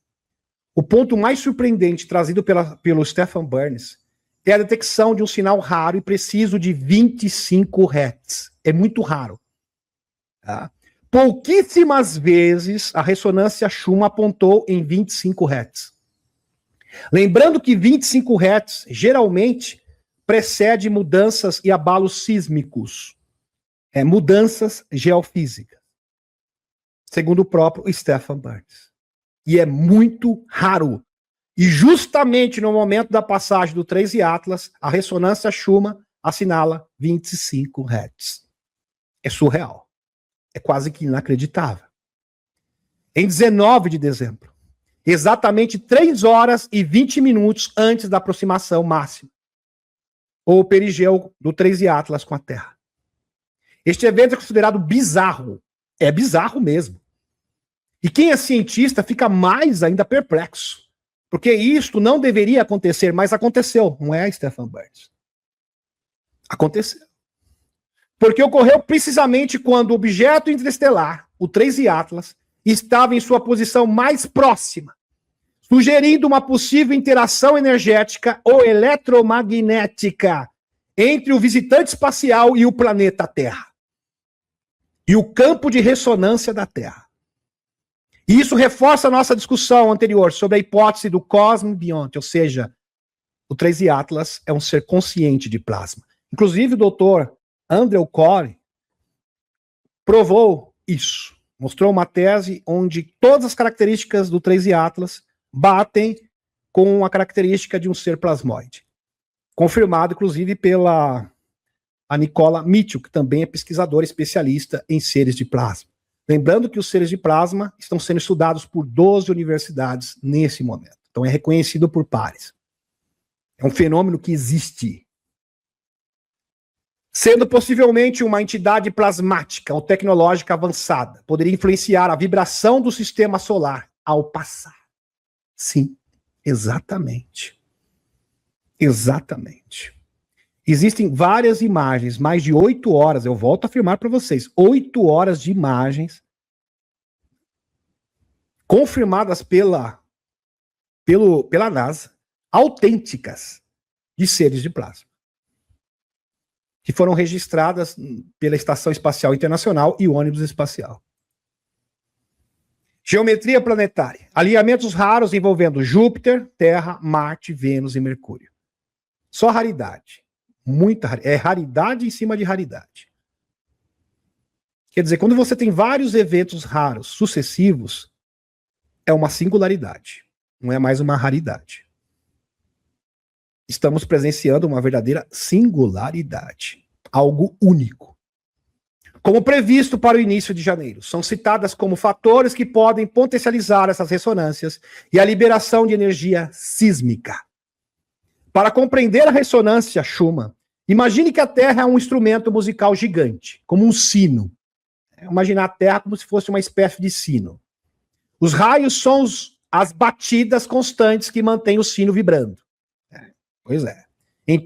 A: O ponto mais surpreendente trazido pelo Stephen Burns é a detecção de um sinal raro e preciso de 25 Hz. É muito raro. Tá? Pouquíssimas vezes a ressonância Schumann apontou em 25 Hz. Lembrando que 25 Hz geralmente precede mudanças e abalos sísmicos. Mudanças geofísicas. Segundo o próprio Stephen Burns. E é muito raro. E justamente no momento da passagem do 3 Atlas, a ressonância Schumann assinala 25 Hz. É surreal. É quase que inacreditável. Em 19 de dezembro, exatamente 3 horas e 20 minutos antes da aproximação máxima, ou perigeu do 3 Atlas com a Terra. Este evento é considerado bizarro. É bizarro mesmo. E quem é cientista fica mais ainda perplexo. Porque isto não deveria acontecer, mas aconteceu. Não é, Stephen Burns? Aconteceu. Porque ocorreu precisamente quando o objeto interestelar, o 3 Atlas, estava em sua posição mais próxima, sugerindo uma possível interação energética ou eletromagnética entre o visitante espacial e o planeta Terra. E o campo de ressonância da Terra. E isso reforça a nossa discussão anterior sobre a hipótese do cosmo bionte, ou seja, o 3 Atlas é um ser consciente de plasma. Inclusive o doutor Andrew Corey provou isso. Mostrou uma tese onde todas as características do 3 Atlas batem com a característica de um ser plasmoide. Confirmado, inclusive, pela a Nicola Mitchell, que também é pesquisadora especialista em seres de plasma. Lembrando que os seres de plasma estão sendo estudados por 12 universidades nesse momento. Então é reconhecido por pares. É um fenômeno que existe. Sendo possivelmente uma entidade plasmática ou tecnológica avançada, poderia influenciar a vibração do sistema solar ao passar. Sim, exatamente. Exatamente. Existem várias imagens, mais de 8 horas, eu volto a afirmar para vocês, 8 horas de imagens confirmadas pela NASA, autênticas, de seres de plasma, que foram registradas pela Estação Espacial Internacional e o ônibus espacial. Geometria planetária. Alinhamentos raros envolvendo Júpiter, Terra, Marte, Vênus e Mercúrio. Só raridade. Muita raridade. É raridade em cima de raridade. Quer dizer, quando você tem vários eventos raros sucessivos, é uma singularidade. Não é mais uma raridade. Estamos presenciando uma verdadeira singularidade. Algo único. Como previsto para o início de janeiro, são citadas como fatores que podem potencializar essas ressonâncias e a liberação de energia sísmica. Para compreender a ressonância Schumann, imagine que a Terra é um instrumento musical gigante, como um sino. Imaginar a Terra como se fosse uma espécie de sino. Os raios são as batidas constantes que mantêm o sino vibrando. Pois é. Em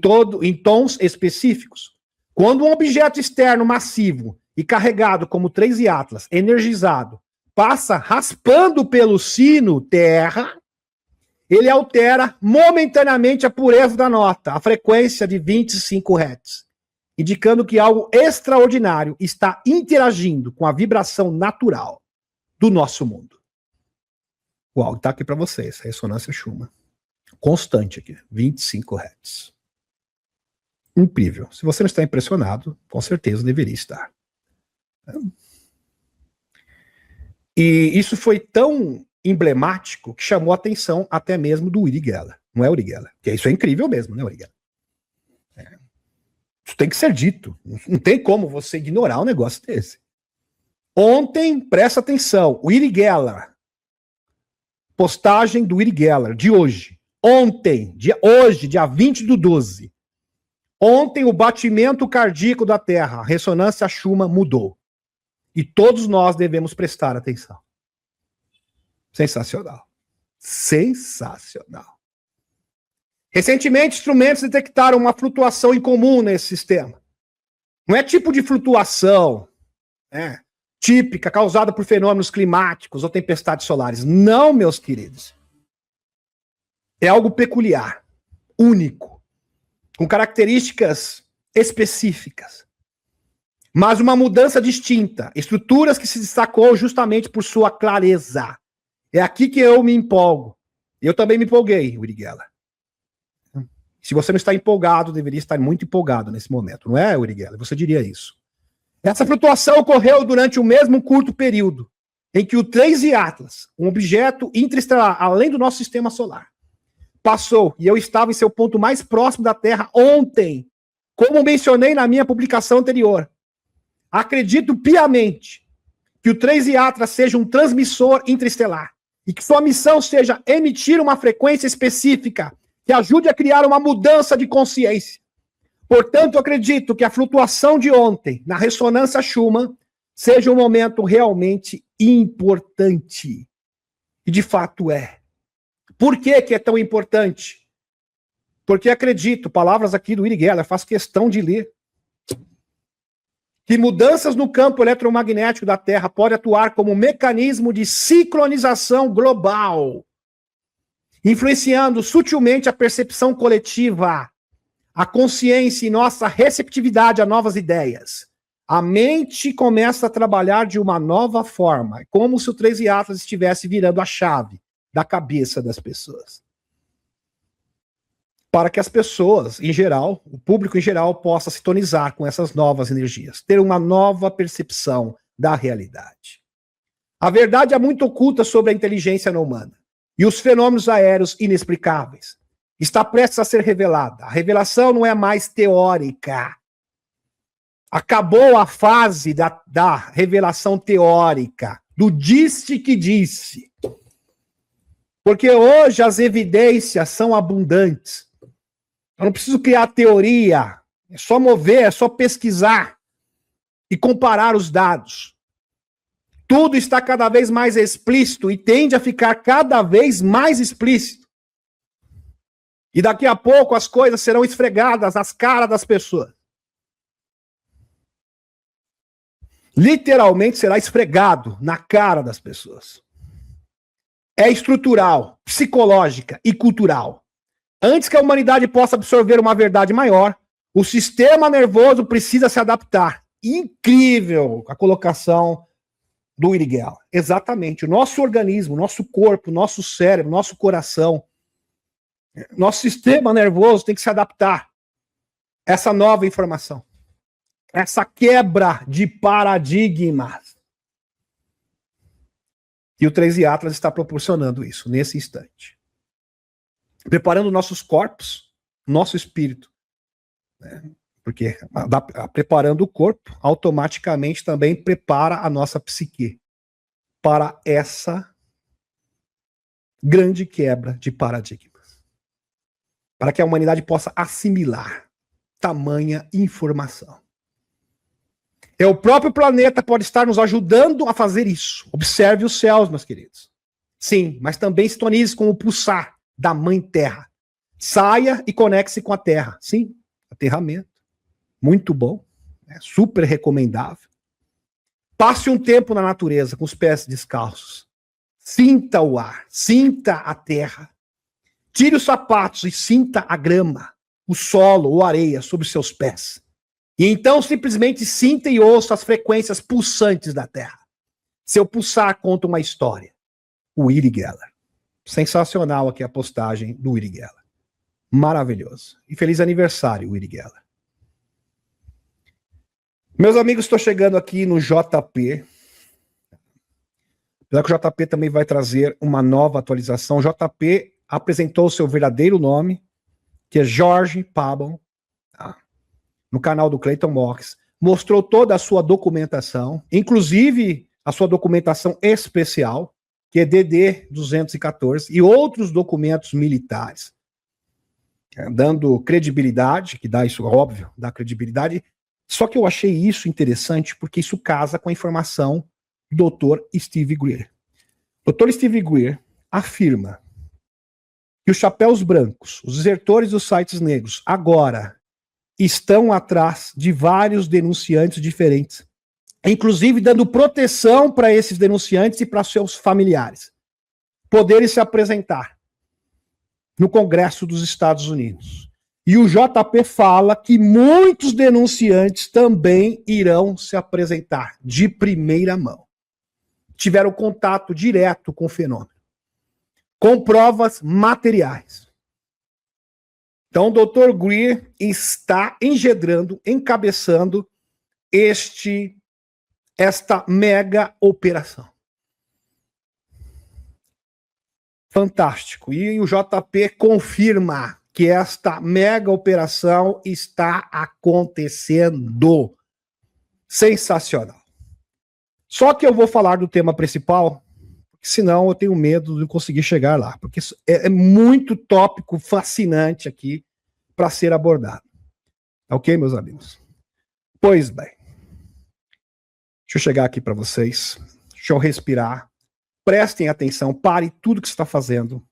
A: tons específicos. Quando um objeto externo massivo e carregado como 3 Atlas, energizado, passa raspando pelo sino Terra, ele altera momentaneamente a pureza da nota, a frequência de 25 Hz, indicando que algo extraordinário está interagindo com a vibração natural do nosso mundo. O áudio está aqui para vocês, a ressonância Schumann. Constante aqui, 25 Hz. Incrível. Se você não está impressionado, com certeza deveria estar. E isso foi tão emblemático que chamou a atenção até mesmo do Uri Geller. Não é Uri Geller? Porque isso é incrível mesmo, né, Uri Geller? Isso tem que ser dito. Não tem como você ignorar um negócio desse. Ontem, presta atenção, o Uri Geller, postagem do Uri Geller, de hoje. Ontem, hoje, dia 20/12. Ontem, o batimento cardíaco da Terra, a ressonância Schumann, mudou. E todos nós devemos prestar atenção. Sensacional. Sensacional. Recentemente, instrumentos detectaram uma flutuação incomum nesse sistema. Não é tipo de flutuação típica, causada por fenômenos climáticos ou tempestades solares. Não, meus queridos. É algo peculiar, único, com características específicas. Mas uma mudança distinta, estruturas que se destacou justamente por sua clareza. É aqui que eu me empolgo. Eu também me empolguei, Uri Geller. Se você não está empolgado, deveria estar muito empolgado nesse momento, não é, Uri Geller? Você diria isso. Essa flutuação ocorreu durante o mesmo curto período em que o 3 Atlas, um objeto interestelar além do nosso sistema solar, passou, e eu estava em seu ponto mais próximo da Terra ontem, como mencionei na minha publicação anterior. Acredito piamente que o 3 Atlas seja um transmissor interestelar e que sua missão seja emitir uma frequência específica que ajude a criar uma mudança de consciência. Portanto, acredito que a flutuação de ontem, na ressonância Schumann, seja um momento realmente importante. E de fato é. Por que é tão importante? Porque acredito, palavras aqui do Uri Geller, faço questão de ler, que mudanças no campo eletromagnético da Terra podem atuar como um mecanismo de sincronização global, influenciando sutilmente a percepção coletiva, a consciência e nossa receptividade a novas ideias. A mente começa a trabalhar de uma nova forma, como se o 3 Atlas estivesse virando a chave da cabeça das pessoas. Para que as pessoas, em geral, o público em geral, possa sintonizar com essas novas energias, ter uma nova percepção da realidade. A verdade é muito oculta sobre a inteligência não humana e os fenômenos aéreos inexplicáveis. Está prestes a ser revelada. A revelação não é mais teórica. Acabou a fase da revelação teórica, do disse que disse. Porque hoje as evidências são abundantes. Eu não preciso criar teoria, é só mover, é só pesquisar e comparar os dados. Tudo está cada vez mais explícito e tende a ficar cada vez mais explícito. E daqui a pouco as coisas serão esfregadas nas caras das pessoas. Literalmente será esfregado na cara das pessoas. É estrutural, psicológica e cultural. Antes que a humanidade possa absorver uma verdade maior, o sistema nervoso precisa se adaptar. Incrível a colocação do Uri Geller. Exatamente. O nosso organismo, nosso corpo, nosso cérebro, nosso coração, nosso sistema nervoso tem que se adaptar a essa nova informação. Essa quebra de paradigmas. E o 3 Atlas está proporcionando isso nesse instante. Preparando nossos corpos, nosso espírito. Porque preparando o corpo, automaticamente também prepara a nossa psique para essa grande quebra de paradigmas. Para que a humanidade possa assimilar tamanha informação. O próprio planeta pode estar nos ajudando a fazer isso. Observe os céus, meus queridos. Sim, mas também sintonize com o pulsar da Mãe Terra. Saia e conecte-se com a Terra. Sim, aterramento. muito bom, né? Super recomendável. Passe um tempo na natureza com os pés descalços. Sinta o ar, sinta a terra. Tire os sapatos e sinta a grama, o solo ou areia sobre os seus pés. E então simplesmente sinta e ouça as frequências pulsantes da terra. Seu pulsar conta uma história. O Uri Geller. Sensacional aqui a postagem do Uri Geller. Maravilhoso. E feliz aniversário, Uri Geller. Meus amigos, estou chegando aqui no JP. Apesar que o JP também vai trazer uma nova atualização. O JP apresentou o seu verdadeiro nome, que é Jorge Pabon, tá? No canal do Clayton Mox. Mostrou toda a sua documentação, inclusive a sua documentação especial, que é DD 214, e outros documentos militares, dando credibilidade, que dá isso, óbvio, dá credibilidade. Só que eu achei isso interessante porque isso casa com a informação do Dr. Steve Greer. O Dr. Steve Greer afirma que os chapéus brancos, os desertores dos sites negros, agora estão atrás de vários denunciantes diferentes, inclusive dando proteção para esses denunciantes e para seus familiares poderem se apresentar no Congresso dos Estados Unidos. E o JP fala que muitos denunciantes também irão se apresentar de primeira mão. Tiveram contato direto com o fenômeno, com provas materiais. Então, o Dr. Greer está engendrando, encabeçando esta mega operação. Fantástico. E o JP confirma que esta mega operação está acontecendo. Sensacional. Só que eu vou falar do tema principal, senão eu tenho medo de não conseguir chegar lá, porque é muito tópico fascinante aqui para ser abordado. Ok, meus amigos? Pois bem. Deixa eu chegar aqui para vocês. Deixa eu respirar. Prestem atenção, pare tudo que você está fazendo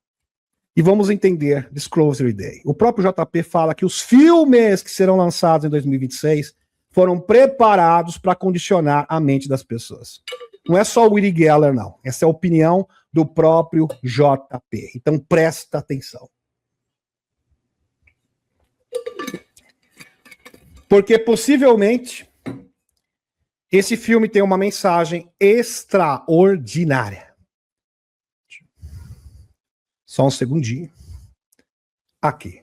A: e vamos entender Disclosure Day. O próprio JP fala que os filmes que serão lançados em 2026 foram preparados para condicionar a mente das pessoas. Não é só o Uri Geller, não. Essa é a opinião do próprio JP. Então presta atenção. Porque possivelmente esse filme tem uma mensagem extraordinária. Só um segundinho. Aqui.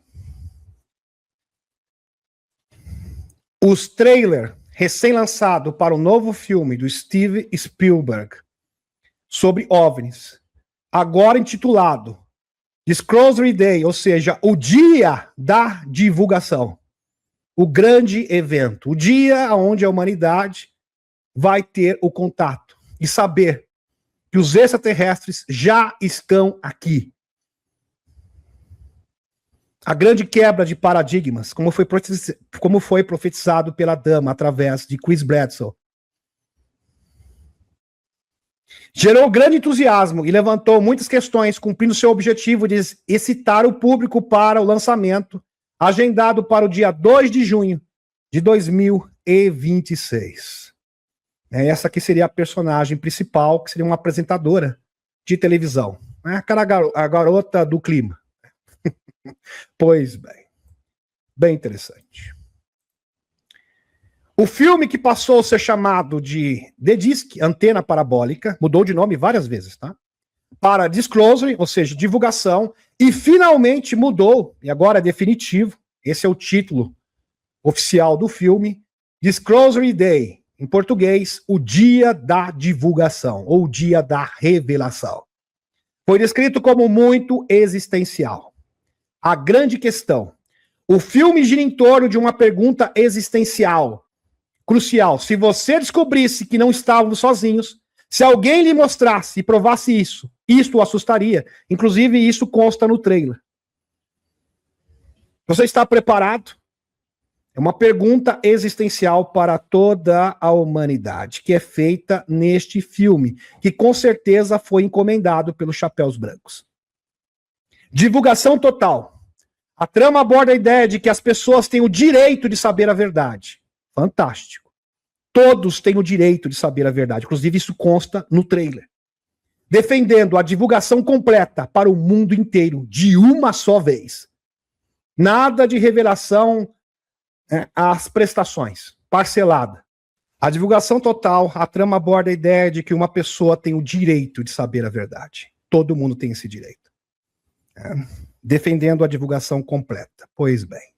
A: Os trailers recém-lançados para o novo filme do Steve Spielberg sobre OVNIs, agora intitulado Disclosure Day, ou seja, o dia da divulgação. O grande evento. O dia onde a humanidade vai ter o contato e saber que os extraterrestres já estão aqui. A grande quebra de paradigmas, como foi profetizado pela dama através de Chris Bradley, gerou grande entusiasmo e levantou muitas questões, cumprindo seu objetivo de excitar o público para o lançamento, agendado para o dia 2 de junho de 2026. Essa aqui seria a personagem principal, que seria uma apresentadora de televisão. A garota do clima. Pois bem. Bem interessante. O filme que passou a ser chamado de The Disc, Antena Parabólica, mudou de nome várias vezes, tá? Para Disclosure, ou seja, divulgação, e finalmente mudou, e agora é definitivo, esse é o título oficial do filme, Disclosure Day, em português, o dia da divulgação, ou o dia da revelação. Foi descrito como muito existencial. A grande questão, o filme gira em torno de uma pergunta existencial, crucial. Se você descobrisse que não estávamos sozinhos, se alguém lhe mostrasse e provasse isso, isto o assustaria. Inclusive, isso consta no trailer. Você está preparado? É uma pergunta existencial para toda a humanidade, que é feita neste filme, que com certeza foi encomendado pelos Chapéus Brancos. Divulgação total. A trama aborda a ideia de que as pessoas têm o direito de saber a verdade. Fantástico. Todos têm o direito de saber a verdade. Inclusive, isso consta no trailer. Defendendo a divulgação completa para o mundo inteiro, de uma só vez. Nada de revelação às prestações, parcelada. A divulgação total, a trama aborda a ideia de que uma pessoa tem o direito de saber a verdade. Todo mundo tem esse direito. Defendendo a divulgação completa. Pois bem.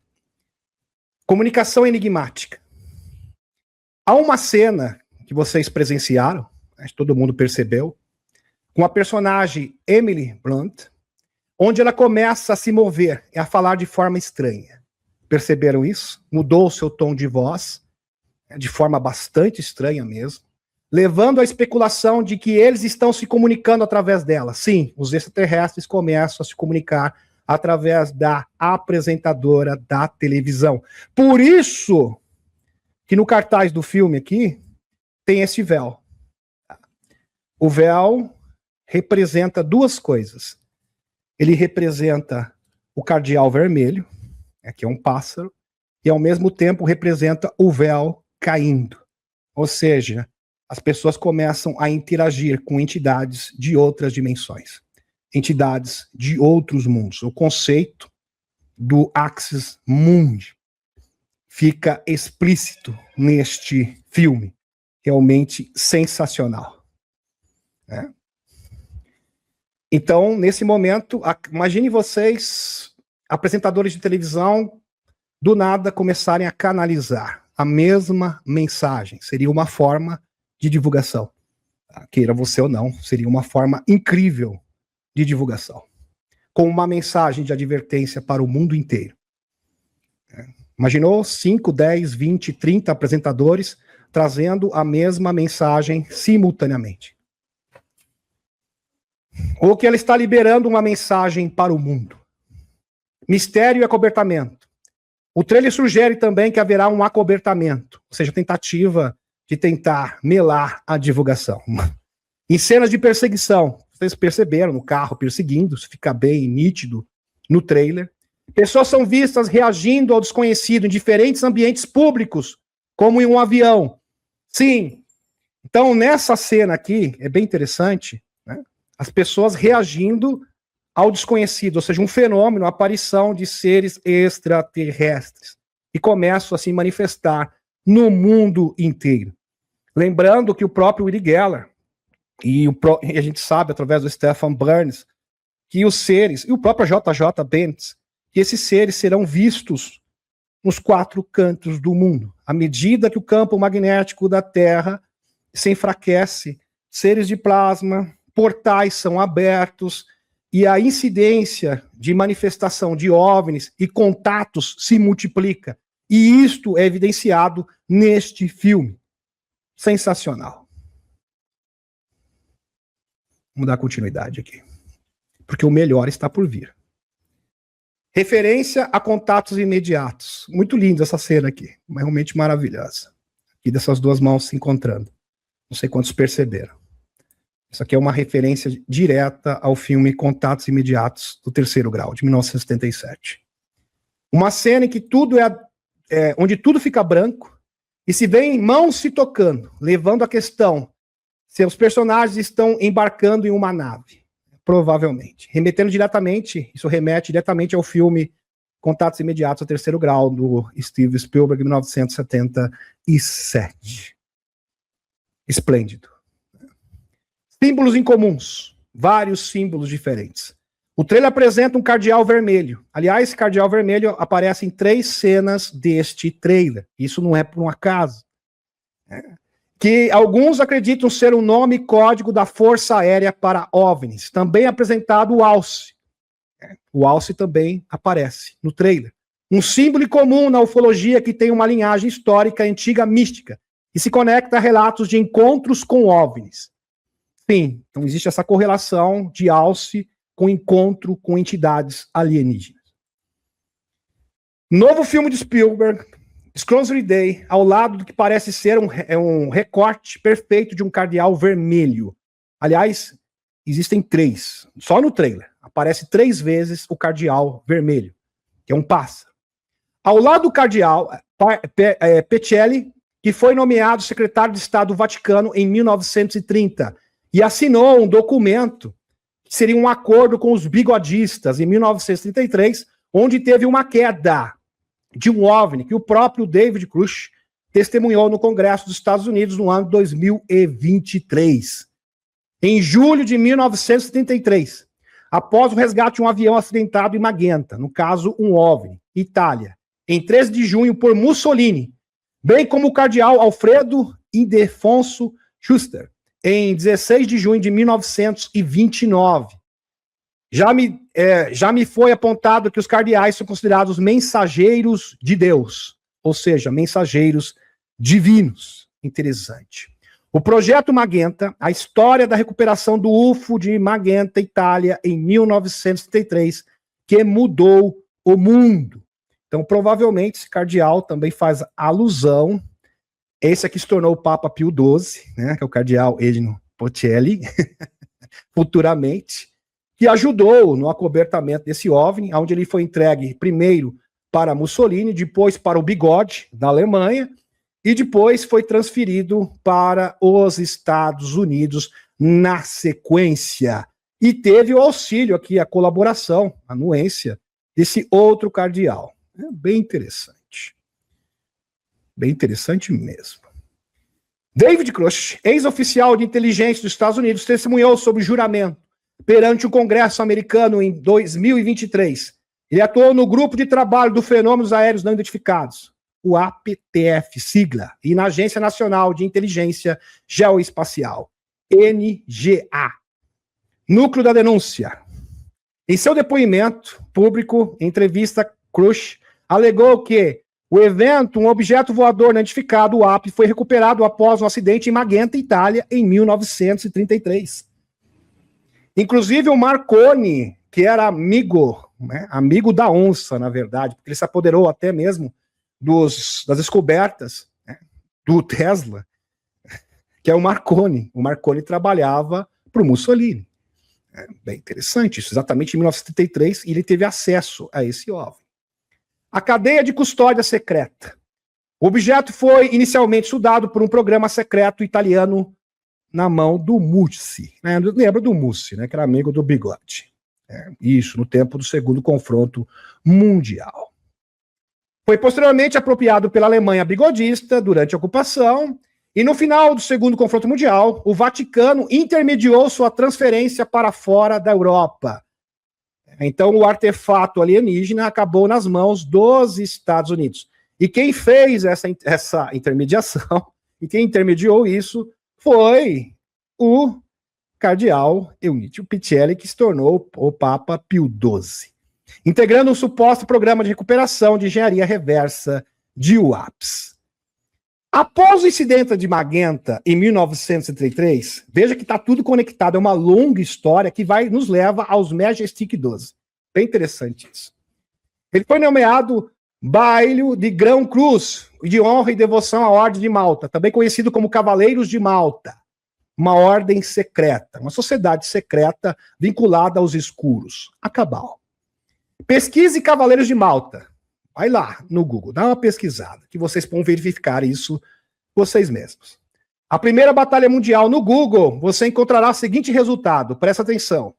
A: Comunicação enigmática. Há uma cena que vocês presenciaram, acho que todo mundo percebeu, com a personagem Emily Blunt, onde ela começa a se mover e a falar de forma estranha. Perceberam isso? Mudou o seu tom de voz, de forma bastante estranha mesmo, levando à especulação de que eles estão se comunicando através dela. Sim, os extraterrestres começam a se comunicar através da apresentadora da televisão. Por isso que no cartaz do filme aqui tem esse véu. O véu representa duas coisas. Ele representa o cardeal vermelho, que é um pássaro, e ao mesmo tempo representa o véu caindo. Ou seja, as pessoas começam a interagir com entidades de outras dimensões, entidades de outros mundos. O conceito do Axis Mundi fica explícito neste filme, realmente sensacional. Então, nesse momento, imagine vocês, apresentadores de televisão, do nada começarem a canalizar a mesma mensagem. Seria uma forma de divulgação. Queira você ou não, seria uma forma incrível de divulgação. Com uma mensagem de advertência para o mundo inteiro. Imaginou 5, 10, 20, 30 apresentadores trazendo a mesma mensagem simultaneamente. Ou que ela está liberando uma mensagem para o mundo. Mistério e acobertamento. O trailer sugere também que haverá um acobertamento, ou seja, tentativa de tentar melar a divulgação. Em cenas de perseguição, vocês perceberam no carro perseguindo, isso fica bem nítido no trailer. Pessoas são vistas reagindo ao desconhecido em diferentes ambientes públicos, como em um avião. Sim. Então, nessa cena aqui, é bem interessante, né? As pessoas reagindo ao desconhecido, ou seja, um fenômeno, a aparição de seres extraterrestres, e começam a se manifestar no mundo inteiro. Lembrando que o próprio Uri Geller, e a gente sabe através do Stephen Burns, que os seres, e o próprio J.J. Benz, que esses seres serão vistos nos 4 cantos do mundo. À medida que o campo magnético da Terra se enfraquece, seres de plasma, portais são abertos, e a incidência de manifestação de OVNIs e contatos se multiplica. E isto é evidenciado neste filme. Sensacional. Vamos dar continuidade aqui. Porque o melhor está por vir. Referência a contatos imediatos. Muito linda essa cena aqui. Realmente maravilhosa. E dessas duas mãos se encontrando. Não sei quantos perceberam. Isso aqui é uma referência direta ao filme Contatos Imediatos do Terceiro Grau, de 1977. Uma cena em que tudo onde tudo fica branco e se vê mãos se tocando, levando a questão se os personagens estão embarcando em uma nave, provavelmente. Isso remete diretamente ao filme Contatos Imediatos do Terceiro Grau, do Steven Spielberg, de 1977. Esplêndido. Símbolos incomuns, vários símbolos diferentes. O trailer apresenta um cardeal vermelho. Aliás, esse cardeal vermelho aparece em 3 cenas deste trailer. Isso não é por um acaso. Que alguns acreditam ser um nome e código da Força Aérea para OVNIs. Também apresentado o Alce. O Alce também aparece no trailer. Um símbolo comum na ufologia que tem uma linhagem histórica antiga mística e se conecta a relatos de encontros com OVNIs. Sim, então existe essa correlação de Alce com encontro com entidades alienígenas. Novo filme de Spielberg, Disclosure Day, ao lado do que parece ser um recorte perfeito de um cardeal vermelho. Aliás, existem 3, só no trailer, aparece 3 vezes o cardeal vermelho, que é um pássaro. Ao lado do cardeal Pecelli, que foi nomeado secretário de Estado do Vaticano em 1930 e assinou um documento que seria um acordo com os bigodistas em 1933, onde teve uma queda de um OVNI que o próprio David Grush testemunhou no Congresso dos Estados Unidos no ano 2023. Em julho de 1933, após o resgate de um avião acidentado em Magenta, no caso um OVNI, Itália, em 13 de junho por Mussolini, bem como o cardeal Alfredo Ildefonso Schuster, em 16 de junho de 1929. Já me foi apontado que os cardeais são considerados mensageiros de Deus, ou seja, mensageiros divinos. Interessante. O projeto Magenta, a história da recuperação do UFO de Magenta, Itália, em 1933, que mudou o mundo. Então, provavelmente, esse cardeal também faz alusão. Esse aqui se tornou o Papa Pio XII, né, que é o cardeal Edno Pecelli, futuramente, que ajudou no acobertamento desse OVNI, onde ele foi entregue primeiro para Mussolini, depois para o Bigode, da Alemanha, e depois foi transferido para os Estados Unidos na sequência. E teve o auxílio aqui, a colaboração, a anuência desse outro cardeal. É bem interessante. Bem interessante mesmo. David Grush, ex-oficial de inteligência dos Estados Unidos, testemunhou sobre juramento perante o Congresso americano em 2023. Ele atuou no grupo de trabalho do Fenômenos Aéreos Não Identificados, o APTF, sigla, e na Agência Nacional de Inteligência Geoespacial, NGA. Núcleo da denúncia. Em seu depoimento público, em entrevista, Grush alegou que o evento, um objeto voador não identificado, o AP, foi recuperado após um acidente em Magenta, Itália, em 1933. Inclusive o Marconi, que era amigo, né, amigo da onça, na verdade, porque ele se apoderou até mesmo das descobertas, né, do Tesla, que é o Marconi. O Marconi trabalhava para o Mussolini. É bem interessante isso, exatamente em 1933, e ele teve acesso a esse OVNI. A cadeia de custódia secreta. O objeto foi inicialmente estudado por um programa secreto italiano na mão do Mussi. Né? Lembra do Mussi, né? Que era amigo do Bigode. Isso, no tempo do segundo confronto mundial. Foi posteriormente apropriado pela Alemanha bigodista durante a ocupação, e no final do segundo confronto mundial, o Vaticano intermediou sua transferência para fora da Europa. Então, o artefato alienígena acabou nas mãos dos Estados Unidos. E quem fez essa intermediação, e quem intermediou isso, foi o cardeal Eunítio Pecelli, que se tornou o Papa Pio XII, integrando um suposto programa de recuperação de engenharia reversa de UAPs. Após o incidente de Magenta, em 1933, veja que está tudo conectado, é uma longa história que nos leva aos Majestic 12. Bem interessante isso. Ele foi nomeado Bailho de Grão Cruz, de honra e devoção à Ordem de Malta, também conhecido como Cavaleiros de Malta, uma ordem secreta, uma sociedade secreta vinculada aos escuros, a Cabal. Pesquise Cavaleiros de Malta. Vai lá no Google, dá uma pesquisada, que vocês vão verificar isso vocês mesmos. A primeira batalha mundial no Google, você encontrará o seguinte resultado, presta atenção.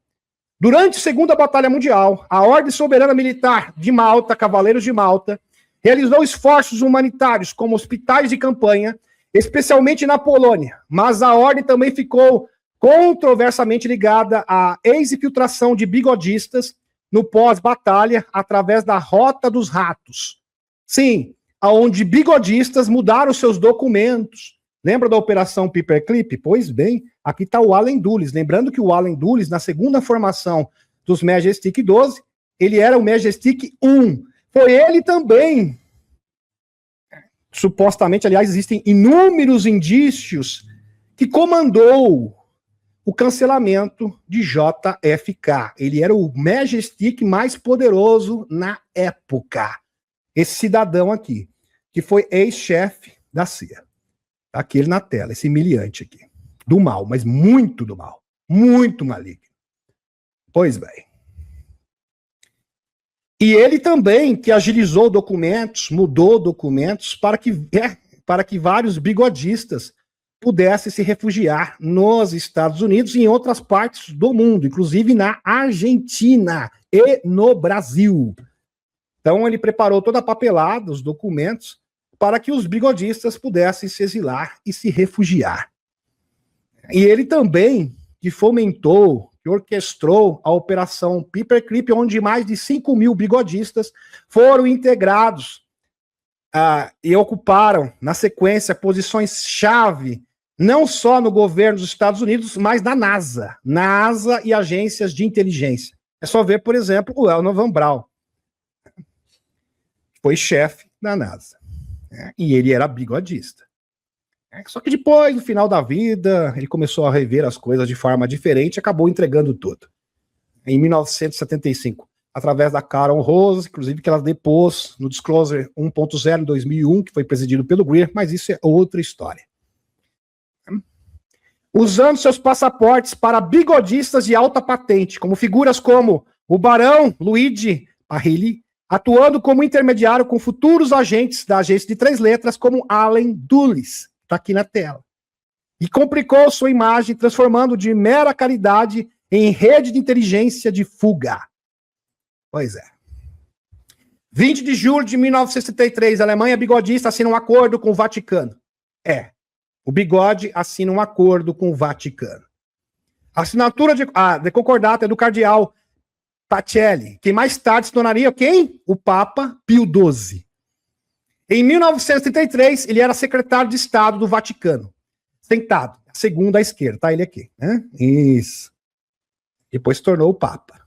A: Durante a Segunda Batalha Mundial, a Ordem Soberana Militar de Malta, Cavaleiros de Malta, realizou esforços humanitários como hospitais de campanha, especialmente na Polônia, mas a Ordem também ficou controversamente ligada à ex-infiltração de bigodistas no pós-batalha, através da Rota dos Ratos. Sim, aonde bigodistas mudaram seus documentos. Lembra da Operação Paperclip? Pois bem, aqui está o Allen Dulles. Lembrando que o Allen Dulles, na segunda formação dos Majestic 12, ele era o Majestic 1. Foi ele também, supostamente, aliás, existem inúmeros indícios, que comandou o cancelamento de JFK. Ele era o Majestic mais poderoso na época. Esse cidadão aqui, que foi ex-chefe da CIA. Tá aqui ele na tela, esse humilhante aqui. Do mal, mas muito do mal. Muito maligno. Pois bem. E ele também que agilizou documentos, mudou documentos para que vários bigodistas pudessem se refugiar nos Estados Unidos e em outras partes do mundo, inclusive na Argentina e no Brasil. Então ele preparou toda a papelada, os documentos, para que os bigodistas pudessem se exilar e se refugiar. E ele também que fomentou, que orquestrou a Operação Paperclip, onde mais de 5 mil bigodistas foram integrados e ocuparam, na sequência, posições-chave, não só no governo dos Estados Unidos, mas na NASA e agências de inteligência. É só ver, por exemplo, o Elton Van Braun. Foi chefe da NASA. E ele era bigodista. Só que depois, no final da vida, ele começou a rever as coisas de forma diferente e acabou entregando tudo. Em 1975, através da Carol Rose, inclusive que ela depôs no Disclosure 1.0 em 2001, que foi presidido pelo Greer, mas isso é outra história. Usando seus passaportes para bigodistas de alta patente, como figuras como o Barão Luigi Parrilli, atuando como intermediário com futuros agentes da agência de 3 letras, como Allen Dulles, está aqui na tela. E complicou sua imagem, transformando de mera caridade em rede de inteligência de fuga. Pois é. 20 de julho de 1963, a Alemanha bigodista assina um acordo com o Vaticano. O bigode assina um acordo com o Vaticano. A assinatura de concordata é do cardeal Pacelli, que mais tarde se tornaria quem? O Papa Pio XII. Em 1933, ele era secretário de Estado do Vaticano. Sentado, segundo à esquerda, tá ele aqui, né? Isso. Depois se tornou o Papa.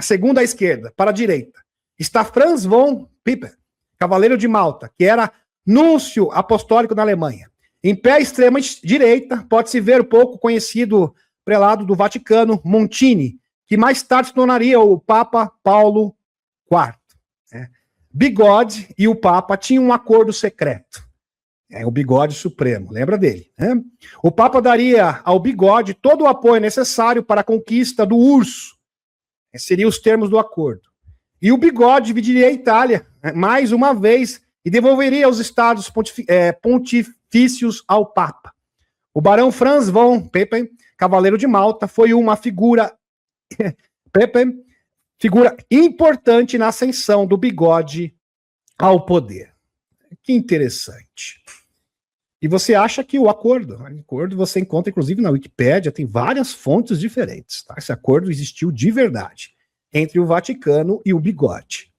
A: Segundo à esquerda, para a direita, está Franz von Papen, cavaleiro de Malta, que era núncio apostólico na Alemanha. Em pé à extrema direita, pode-se ver o pouco conhecido prelado do Vaticano, Montini, que mais tarde se tornaria o Papa Paulo IV. Bigode e o Papa tinham um acordo secreto. O Bigode Supremo, lembra dele? O Papa daria ao Bigode todo o apoio necessário para a conquista do urso. Seriam os termos do acordo. E o Bigode dividiria a Itália, mais uma vez, e devolveria os estados pontifícios ao Papa. O barão Franz von Papen, cavaleiro de Malta, foi uma figura importante na ascensão do Bigode ao poder. Que interessante. E você acha que o acordo você encontra inclusive na Wikipédia, tem várias fontes diferentes, tá? Esse acordo existiu de verdade entre o Vaticano e o Bigode.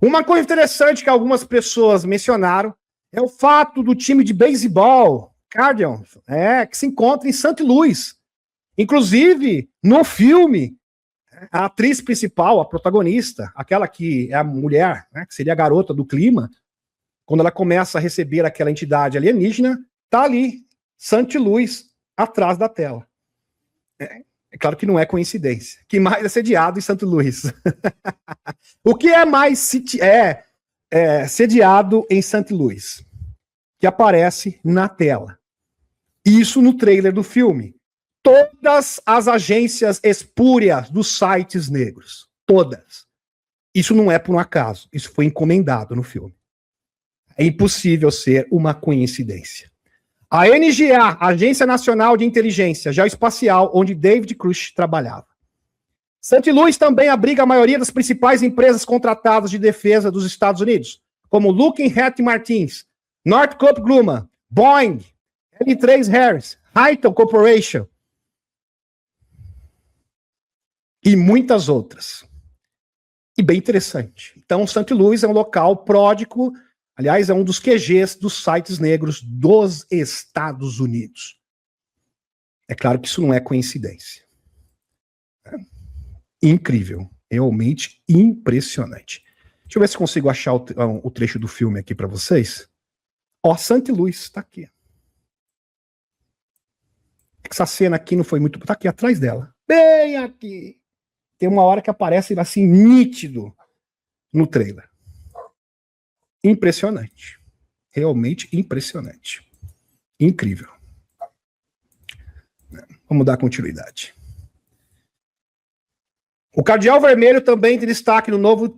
A: Uma coisa interessante que algumas pessoas mencionaram é o fato do time de beisebol, Cardinals, que se encontra em St. Louis. Inclusive, no filme, a atriz principal, a protagonista, aquela que é a mulher, que seria a garota do clima, quando ela começa a receber aquela entidade alienígena, tá ali, St. Louis, atrás da tela. É claro que não é coincidência. Que mais é sediado em St. Louis? O que é mais sediado em St. Louis? Que aparece na tela. Isso no trailer do filme. Todas as agências espúrias dos sites negros. Todas. Isso não é por um acaso. Isso foi encomendado no filme. É impossível ser uma coincidência. A NGA, Agência Nacional de Inteligência Geoespacial, onde David Grush trabalhava. St. Louis também abriga a maioria das principais empresas contratadas de defesa dos Estados Unidos, como Lockheed Martin, Northrop Grumman, Boeing, L3 Harris, Highton Corporation e muitas outras. E bem interessante. Então, St. Louis é um local pródigo. Aliás, é um dos QGs dos sites negros dos Estados Unidos. É claro que isso não é coincidência. Incrível. Realmente impressionante. Deixa eu ver se consigo achar o trecho do filme aqui para vocês. St. Louis, está aqui. Essa cena aqui não foi muito... Está aqui atrás dela. Bem aqui. Tem uma hora que aparece assim, nítido no trailer. Impressionante. Realmente impressionante. Incrível. Vamos dar continuidade. O Cardeal Vermelho também tem destaque no novo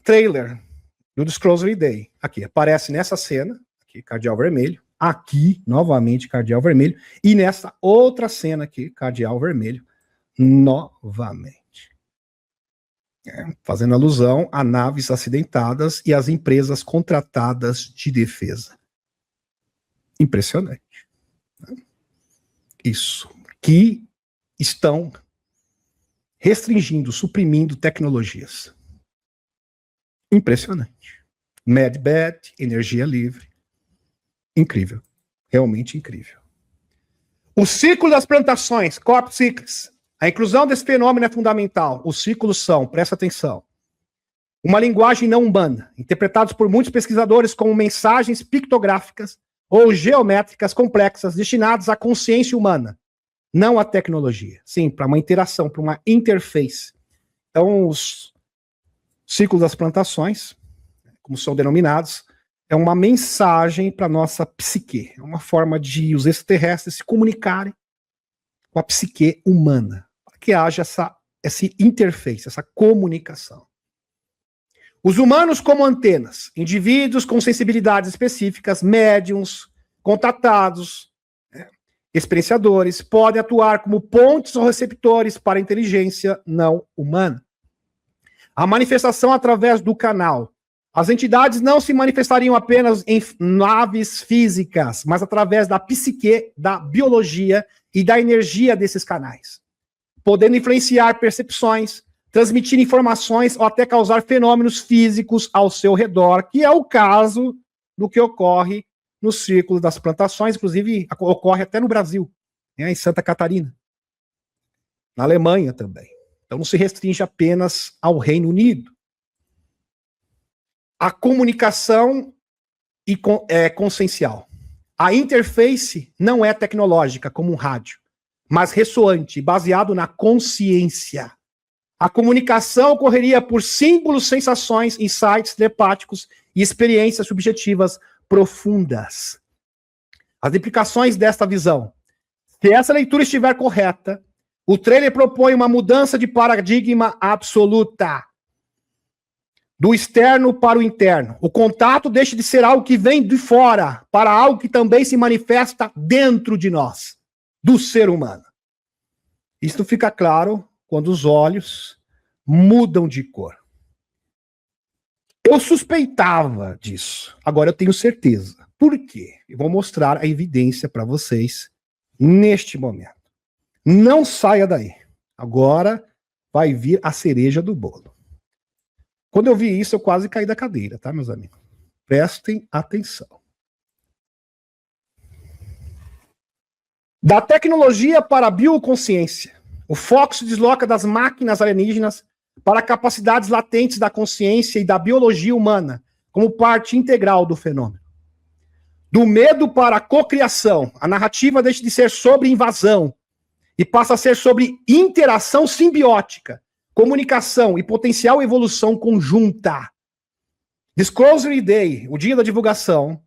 A: trailer do Disclosure Day. Aqui, aparece nessa cena, aqui, Cardeal Vermelho. Aqui, novamente, Cardeal Vermelho. E nessa outra cena aqui, Cardeal Vermelho, novamente. Fazendo alusão a naves acidentadas e as empresas contratadas de defesa. Impressionante. Isso. Que estão restringindo, suprimindo tecnologias. Impressionante. Medbed, energia livre. Incrível. Realmente incrível. O ciclo das plantações, Corp Cycles. A inclusão desse fenômeno é fundamental. Os ciclos são, presta atenção, uma linguagem não humana, interpretados por muitos pesquisadores como mensagens pictográficas ou geométricas complexas destinadas à consciência humana, não à tecnologia. Sim, para uma interação, para uma interface. Então, os ciclos das plantações, como são denominados, é uma mensagem para a nossa psique. É uma forma de os extraterrestres se comunicarem com a psique humana, para que haja essa interface, essa comunicação. Os humanos como antenas, indivíduos com sensibilidades específicas, médiums, contatados, experienciadores, podem atuar como pontes ou receptores para a inteligência não humana. A manifestação através do canal. As entidades não se manifestariam apenas em naves físicas, mas através da psique, da biologia e da energia desses canais, podendo influenciar percepções, transmitir informações ou até causar fenômenos físicos ao seu redor, que é o caso do que ocorre no círculo das plantações, inclusive ocorre até no Brasil, em Santa Catarina, na Alemanha também. Então não se restringe apenas ao Reino Unido. A comunicação é consciencial. A interface não é tecnológica, como um rádio, mas ressoante, baseado na consciência. A comunicação ocorreria por símbolos, sensações, insights telepáticos e experiências subjetivas profundas. As implicações desta visão. Se essa leitura estiver correta, o trailer propõe uma mudança de paradigma absoluta. Do externo para o interno. O contato deixa de ser algo que vem de fora para algo que também se manifesta dentro de nós, do ser humano. Isso fica claro quando os olhos mudam de cor. Eu suspeitava disso, agora eu tenho certeza. Por quê? Eu vou mostrar a evidência para vocês neste momento. Não saia daí. Agora vai vir a cereja do bolo. Quando eu vi isso, eu quase caí da cadeira, tá, meus amigos? Prestem atenção. Da tecnologia para a bioconsciência, o foco se desloca das máquinas alienígenas para capacidades latentes da consciência e da biologia humana, como parte integral do fenômeno. Do medo para a cocriação, a narrativa deixa de ser sobre invasão e passa a ser sobre interação simbiótica, comunicação e potencial evolução conjunta. Disclosure Day, o dia da divulgação,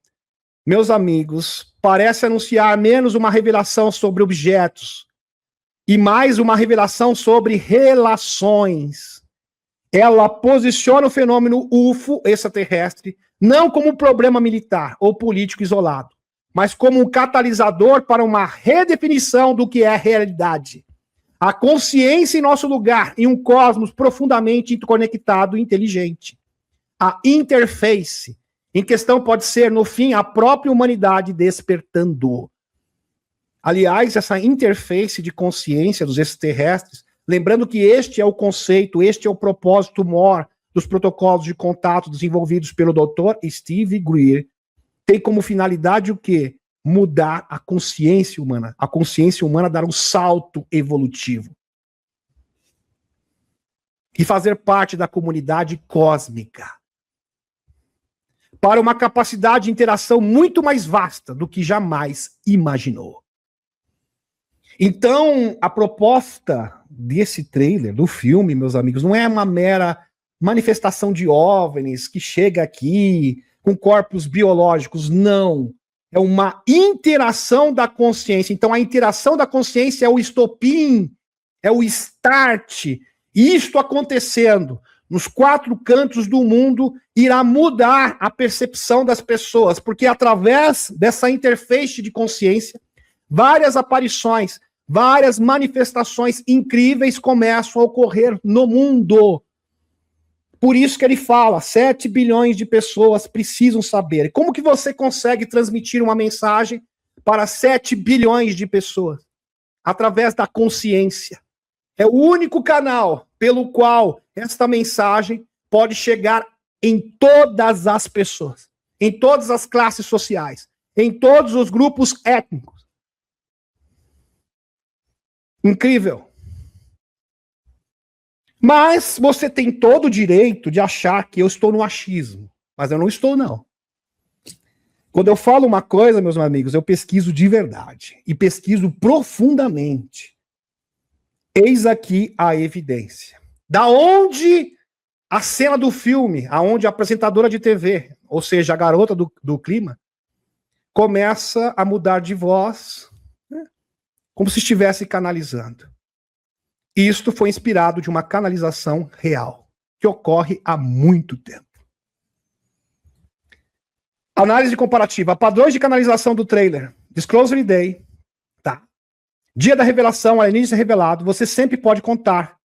A: meus amigos, parece anunciar menos uma revelação sobre objetos e mais uma revelação sobre relações. Ela posiciona o fenômeno UFO extraterrestre não como um problema militar ou político isolado, mas como um catalisador para uma redefinição do que é realidade. A consciência em nosso lugar em um cosmos profundamente interconectado e inteligente. A interface em questão pode ser, no fim, a própria humanidade despertando. Aliás, essa interface de consciência dos extraterrestres, lembrando que este é o conceito, este é o propósito maior dos protocolos de contato desenvolvidos pelo Dr. Steve Greer, tem como finalidade o quê? Mudar a consciência humana. A consciência humana dar um salto evolutivo. E fazer parte da comunidade cósmica. Para uma capacidade de interação muito mais vasta do que jamais imaginou. Então, a proposta desse trailer, do filme, meus amigos, não é uma mera manifestação de OVNIs que chega aqui com corpos biológicos, não. É uma interação da consciência. Então, a interação da consciência é o estopim, é o start. Isto acontecendo nos 4 cantos do mundo irá mudar a percepção das pessoas, porque através dessa interface de consciência, várias aparições, várias manifestações incríveis começam a ocorrer no mundo. Por isso que ele fala, 7 bilhões de pessoas precisam saber. Como que você consegue transmitir uma mensagem para 7 bilhões de pessoas? Através da consciência. É o único canal pelo qual esta mensagem pode chegar em todas as pessoas, em todas as classes sociais, em todos os grupos étnicos. Incrível. Mas você tem todo o direito de achar que eu estou no achismo. Mas eu não estou, não. Quando eu falo uma coisa, meus amigos, eu pesquiso de verdade. E pesquiso profundamente. Eis aqui a evidência. Da onde a cena do filme, aonde a apresentadora de TV, ou seja, a garota do clima, começa a mudar de voz, né, como se estivesse canalizando. Isto foi inspirado de uma canalização real, que ocorre há muito tempo. Análise comparativa. Padrões de canalização do trailer. Disclosure Day. Tá. Dia da revelação, alienígena revelado. Você sempre pode contar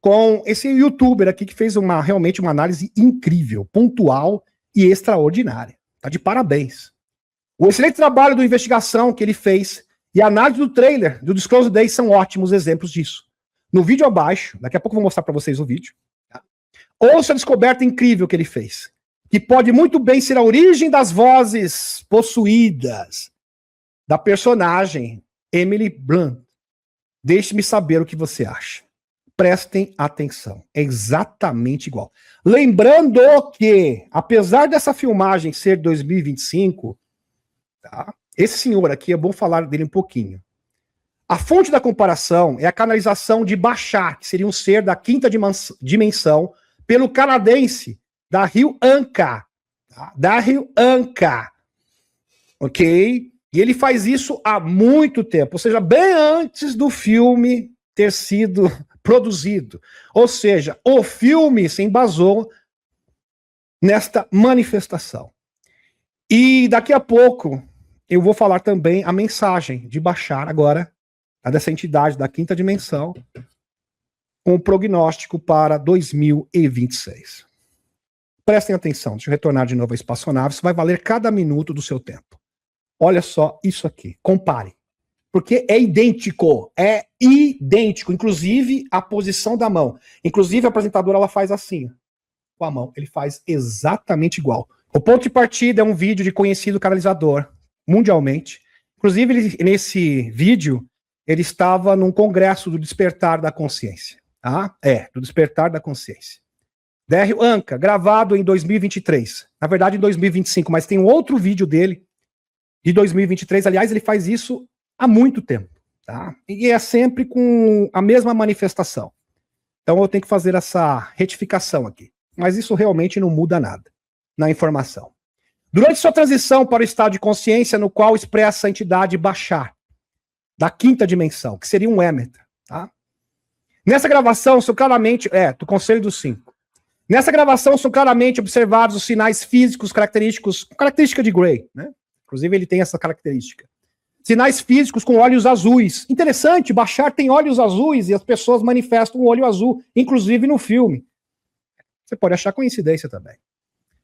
A: com esse youtuber aqui que fez realmente uma análise incrível, pontual e extraordinária. Tá de parabéns. O excelente trabalho de investigação que ele fez e a análise do trailer do Disclosure Day são ótimos exemplos disso. No vídeo abaixo, daqui a pouco eu vou mostrar para vocês o vídeo. Tá? Ouça a descoberta incrível que ele fez, que pode muito bem ser a origem das vozes possuídas da personagem Emily Blunt. Deixe-me saber o que você acha. Prestem atenção. É exatamente igual. Lembrando que, apesar dessa filmagem ser 2025, tá? Esse senhor aqui, é bom falar dele um pouquinho. A fonte da comparação é a canalização de Bashar, que seria um ser da 5ª dimensão, pelo canadense Daryl Anka. Tá? Daryl Anka. Ok? E ele faz isso há muito tempo, ou seja, bem antes do filme ter sido produzido. Ou seja, o filme se embasou nesta manifestação. E daqui a pouco eu vou falar também a mensagem de Bashar agora, dessa entidade da 5ª dimensão, com o prognóstico para 2026. Prestem atenção, deixa eu retornar de novo à espaçonave, isso vai valer cada minuto do seu tempo. Olha só isso aqui, compare. Porque é idêntico, inclusive a posição da mão. Inclusive a apresentadora ela faz assim, com a mão, ele faz exatamente igual. O ponto de partida é um vídeo de conhecido canalizador, mundialmente. Inclusive nesse vídeo, ele estava num congresso do Despertar da Consciência. Tá? Do Despertar da Consciência. Daryl Anka, gravado em 2023. Na verdade, em 2025, mas tem um outro vídeo dele, de 2023. Aliás, ele faz isso há muito tempo. Tá? E é sempre com a mesma manifestação. Então eu tenho que fazer essa retificação aqui. Mas isso realmente não muda nada na informação. Durante sua transição para o estado de consciência, no qual expressa a entidade Bashar, da 5ª dimensão, que seria um Emeter, tá? Nessa gravação são claramente, do Conselho dos 5. Nessa gravação são claramente observados os sinais físicos característica de Gray, né? Inclusive ele tem essa característica. Sinais físicos com olhos azuis. Interessante, Bashar tem olhos azuis e as pessoas manifestam um olho azul, inclusive no filme. Você pode achar coincidência também.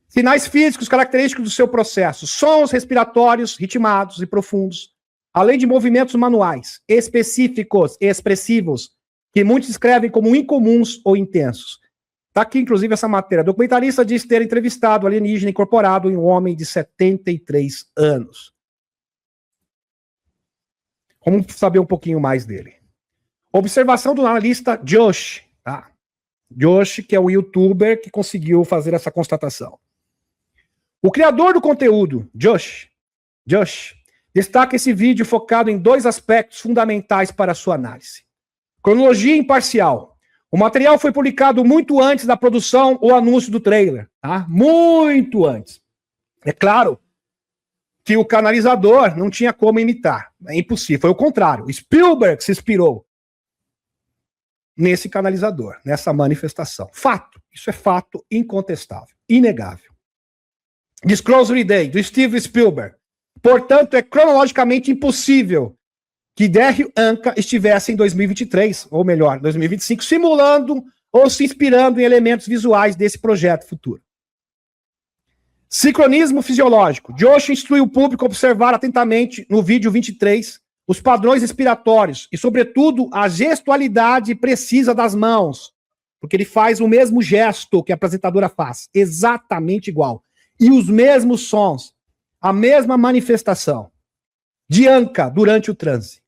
A: Sinais físicos característicos do seu processo. Sons respiratórios ritmados e profundos. Além de movimentos manuais, específicos e expressivos, que muitos escrevem como incomuns ou intensos. Está aqui, inclusive, essa matéria. O documentarista diz ter entrevistado alienígena incorporado em um homem de 73 anos. Vamos saber um pouquinho mais dele. Observação do analista Josh. Tá? Josh, que é o youtuber que conseguiu fazer essa constatação. O criador do conteúdo, Josh, destaca esse vídeo focado em 2 aspectos fundamentais para a sua análise. Cronologia imparcial. O material foi publicado muito antes da produção ou anúncio do trailer. Tá? Muito antes. É claro que o canalizador não tinha como imitar. É impossível. Foi o contrário. Spielberg se inspirou. nesse canalizador, nessa manifestação. Fato. Isso é fato incontestável, inegável. Disclosure Day, do Steven Spielberg. Portanto, é cronologicamente impossível que Dario Anka estivesse em 2023, ou melhor, 2025, simulando ou se inspirando em elementos visuais desse projeto futuro. Sincronismo fisiológico. Joshua instrui o público a observar atentamente no vídeo 23 os padrões respiratórios e, sobretudo, a gestualidade precisa das mãos, porque ele faz o mesmo gesto que a apresentadora faz, exatamente igual. E os mesmos sons, a mesma manifestação de Anka durante o transe.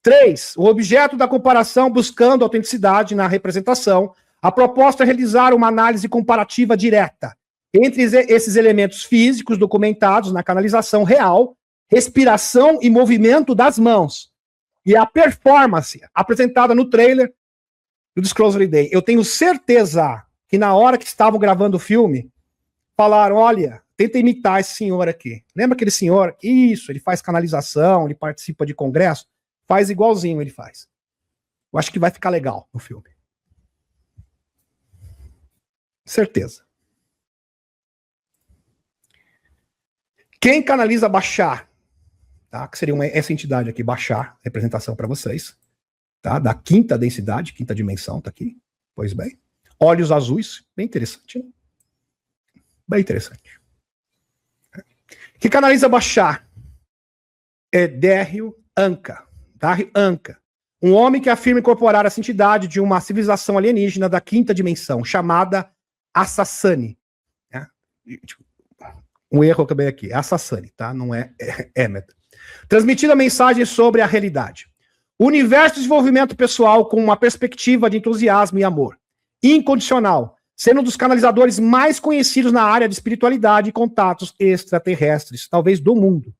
A: 3. O objeto da comparação buscando autenticidade na representação. A proposta é realizar uma análise comparativa direta entre esses elementos físicos documentados na canalização real, respiração e movimento das mãos. E a performance apresentada no trailer do Disclosure Day. Eu tenho certeza que na hora que estavam gravando o filme, falaram, olha, tenta imitar esse senhor aqui. Lembra aquele senhor? Isso, ele faz canalização, ele participa de congresso, faz igualzinho ele faz. Eu acho que vai ficar legal no filme. Certeza. Quem canaliza Bashar, tá? Que seria essa entidade aqui, Bashar, representação para vocês, tá? Da quinta densidade, quinta dimensão, tá aqui. Pois bem. Olhos azuis, bem interessante, né? Bem interessante. Quem canaliza Bashar é Dario Anka. Dario Anka. Um homem que afirma incorporar essa entidade de uma civilização alienígena da quinta dimensão, chamada Assassani. Né? Um erro que eu acabei aqui. É Assassani, tá? Não é Emmet. Transmitindo a mensagem sobre a realidade. O universo de desenvolvimento pessoal com uma perspectiva de entusiasmo e amor. Incondicional. Sendo um dos canalizadores mais conhecidos na área de espiritualidade e contatos extraterrestres, talvez do mundo.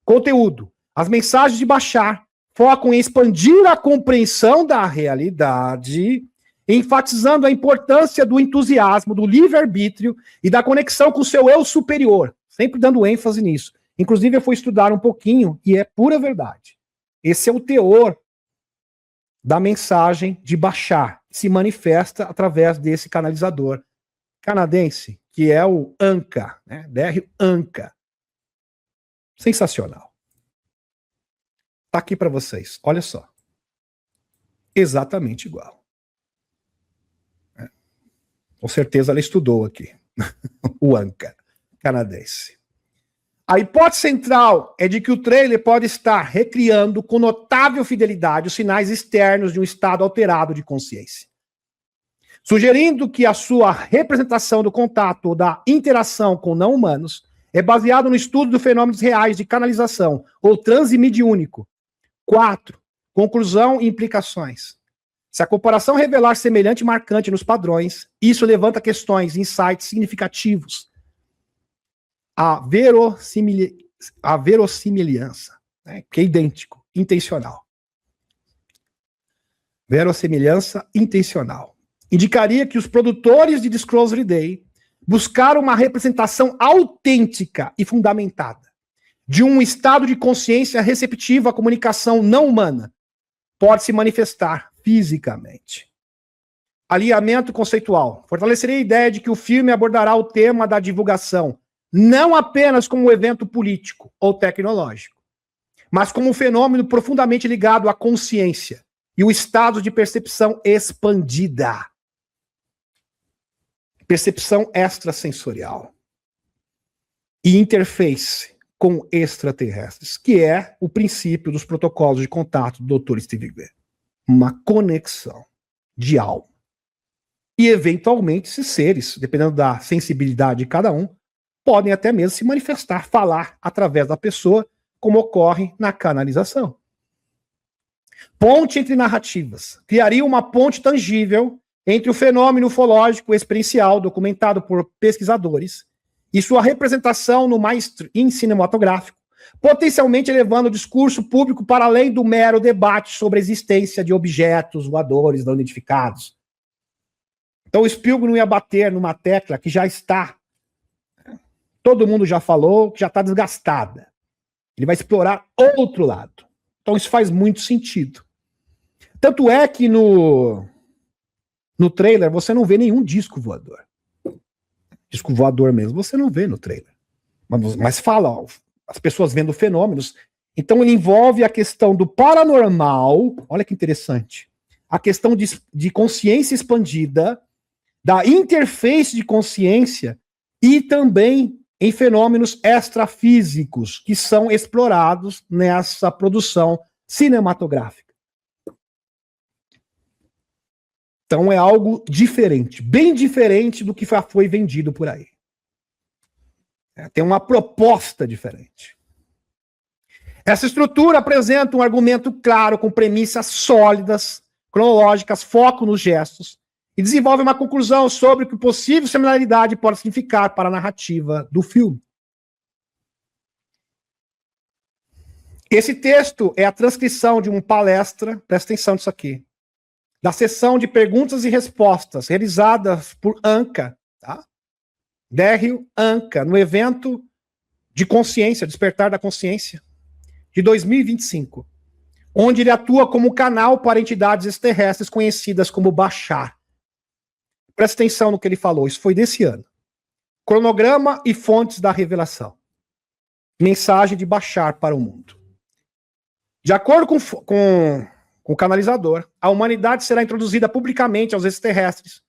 A: Conteúdo. As mensagens de Bashar focam em expandir a compreensão da realidade, enfatizando a importância do entusiasmo, do livre-arbítrio e da conexão com o seu eu superior, sempre dando ênfase nisso. Inclusive, eu fui estudar um pouquinho e é pura verdade. Esse é o teor da mensagem de Bashar, que se manifesta através desse canalizador canadense, que é o Anka, né? Dario Anka. Sensacional. Tá aqui para vocês, olha só. Exatamente igual. Com certeza ela estudou aqui. O Anka, canadense. A hipótese central é de que o trailer pode estar recriando com notável fidelidade os sinais externos de um estado alterado de consciência. Sugerindo que a sua representação do contato ou da interação com não-humanos é baseado no estudo de fenômenos reais de canalização ou transe mediúnico. 4. Conclusão e implicações. Se a comparação revelar semelhante e marcante nos padrões, isso levanta questões, insights significativos. A verossimilhança, né, que é idêntico, intencional. Verossimilhança intencional. Indicaria que os produtores de Disclosure Day buscaram uma representação autêntica e fundamentada de um estado de consciência receptivo à comunicação não humana. Pode se manifestar fisicamente. Alinhamento conceitual. Fortaleceria a ideia de que o filme abordará o tema da divulgação não apenas como um evento político ou tecnológico, mas como um fenômeno profundamente ligado à consciência e o estado de percepção expandida. Percepção extrasensorial. E interface com extraterrestres, que é o princípio dos protocolos de contato do Dr. Steve Greer. Uma conexão de alma. E, eventualmente, esses seres, dependendo da sensibilidade de cada um, podem até mesmo se manifestar, falar através da pessoa, como ocorre na canalização. Ponte entre narrativas. Criaria uma ponte tangível entre o fenômeno ufológico experiencial documentado por pesquisadores e sua representação no mainstream cinematográfico, potencialmente elevando o discurso público para além do mero debate sobre a existência de objetos voadores não identificados. Então o Spielberg não ia bater numa tecla que já está, todo mundo já falou, que já está desgastada. Ele vai explorar outro lado. Então isso faz muito sentido. Tanto é que no
B: No trailer, você não vê nenhum disco voador. Disco voador mesmo, você não vê no trailer. Mas fala, ó, as pessoas vendo fenômenos. Então ele envolve a questão do paranormal, olha que interessante, a questão de consciência expandida, da interface de consciência e também em fenômenos extrafísicos que são explorados nessa produção cinematográfica. Então é algo diferente, bem diferente do que foi vendido por aí. Tem uma proposta diferente. Essa estrutura apresenta um argumento claro, com premissas sólidas, cronológicas, foco nos gestos, e desenvolve uma conclusão sobre o que possível similaridade pode significar para a narrativa do filme. Esse texto é a transcrição de uma palestra, presta atenção nisso aqui, da sessão de perguntas e respostas realizadas por Anka, tá? Daryl Anka, no evento de consciência, Despertar da Consciência, de 2025, onde ele atua como canal para entidades extraterrestres conhecidas como Bashar. Presta atenção no que ele falou, isso foi desse ano. Cronograma e fontes da revelação. Mensagem de Bashar para o mundo. De acordo com o canalizador, a humanidade será introduzida publicamente aos extraterrestres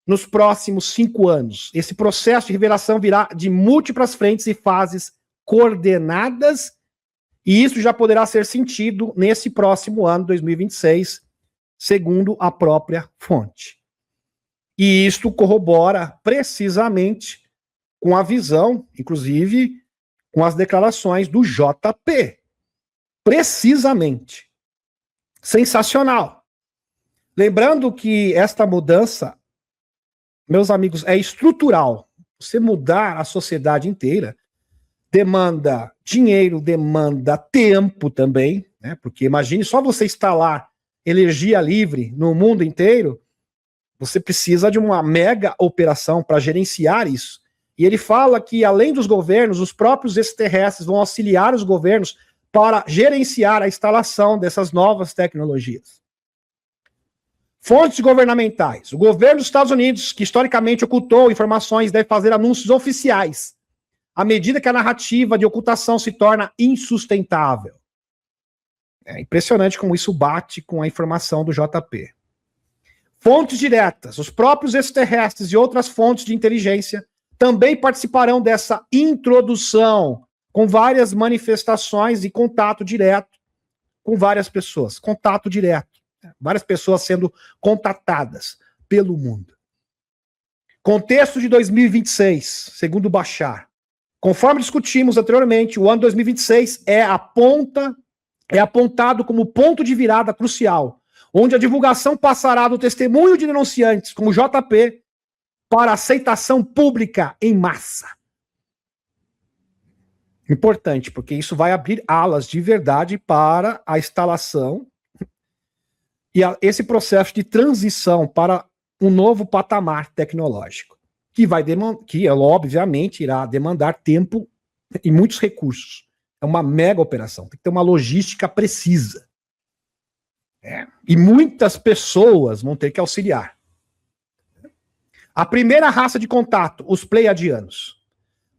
B: nos próximos 5 anos. Esse processo de revelação virá de múltiplas frentes e fases coordenadas, e isso já poderá ser sentido nesse próximo ano, 2026, segundo a própria fonte. E isto corrobora precisamente com a visão, inclusive com as declarações do JP. Precisamente. Sensacional. Lembrando que esta mudança, meus amigos, é estrutural. Você mudar a sociedade inteira demanda dinheiro, demanda tempo também, né? Porque imagine só você instalar energia livre no mundo inteiro, você precisa de uma mega operação para gerenciar isso. E ele fala que, além dos governos, os próprios extraterrestres vão auxiliar os governos para gerenciar a instalação dessas novas tecnologias. Fontes governamentais. O governo dos Estados Unidos, que historicamente ocultou informações, deve fazer anúncios oficiais à medida que a narrativa de ocultação se torna insustentável. É impressionante como isso bate com a informação do JP. Fontes diretas. Os próprios extraterrestres e outras fontes de inteligência também participarão dessa introdução, com várias manifestações e contato direto com várias pessoas. Contato direto. Várias pessoas sendo contatadas pelo mundo. Contexto de 2026, segundo Bashar. Conforme discutimos anteriormente, o ano 2026 é apontado como ponto de virada crucial, onde a divulgação passará do testemunho de denunciantes, como JP, para aceitação pública em massa. Importante, porque isso vai abrir alas de verdade para a instalação e esse processo de transição para um novo patamar tecnológico, que obviamente irá demandar tempo e muitos recursos. É uma mega operação, tem que ter uma logística precisa. E muitas pessoas vão ter que auxiliar. A primeira raça de contato, os Pleiadianos.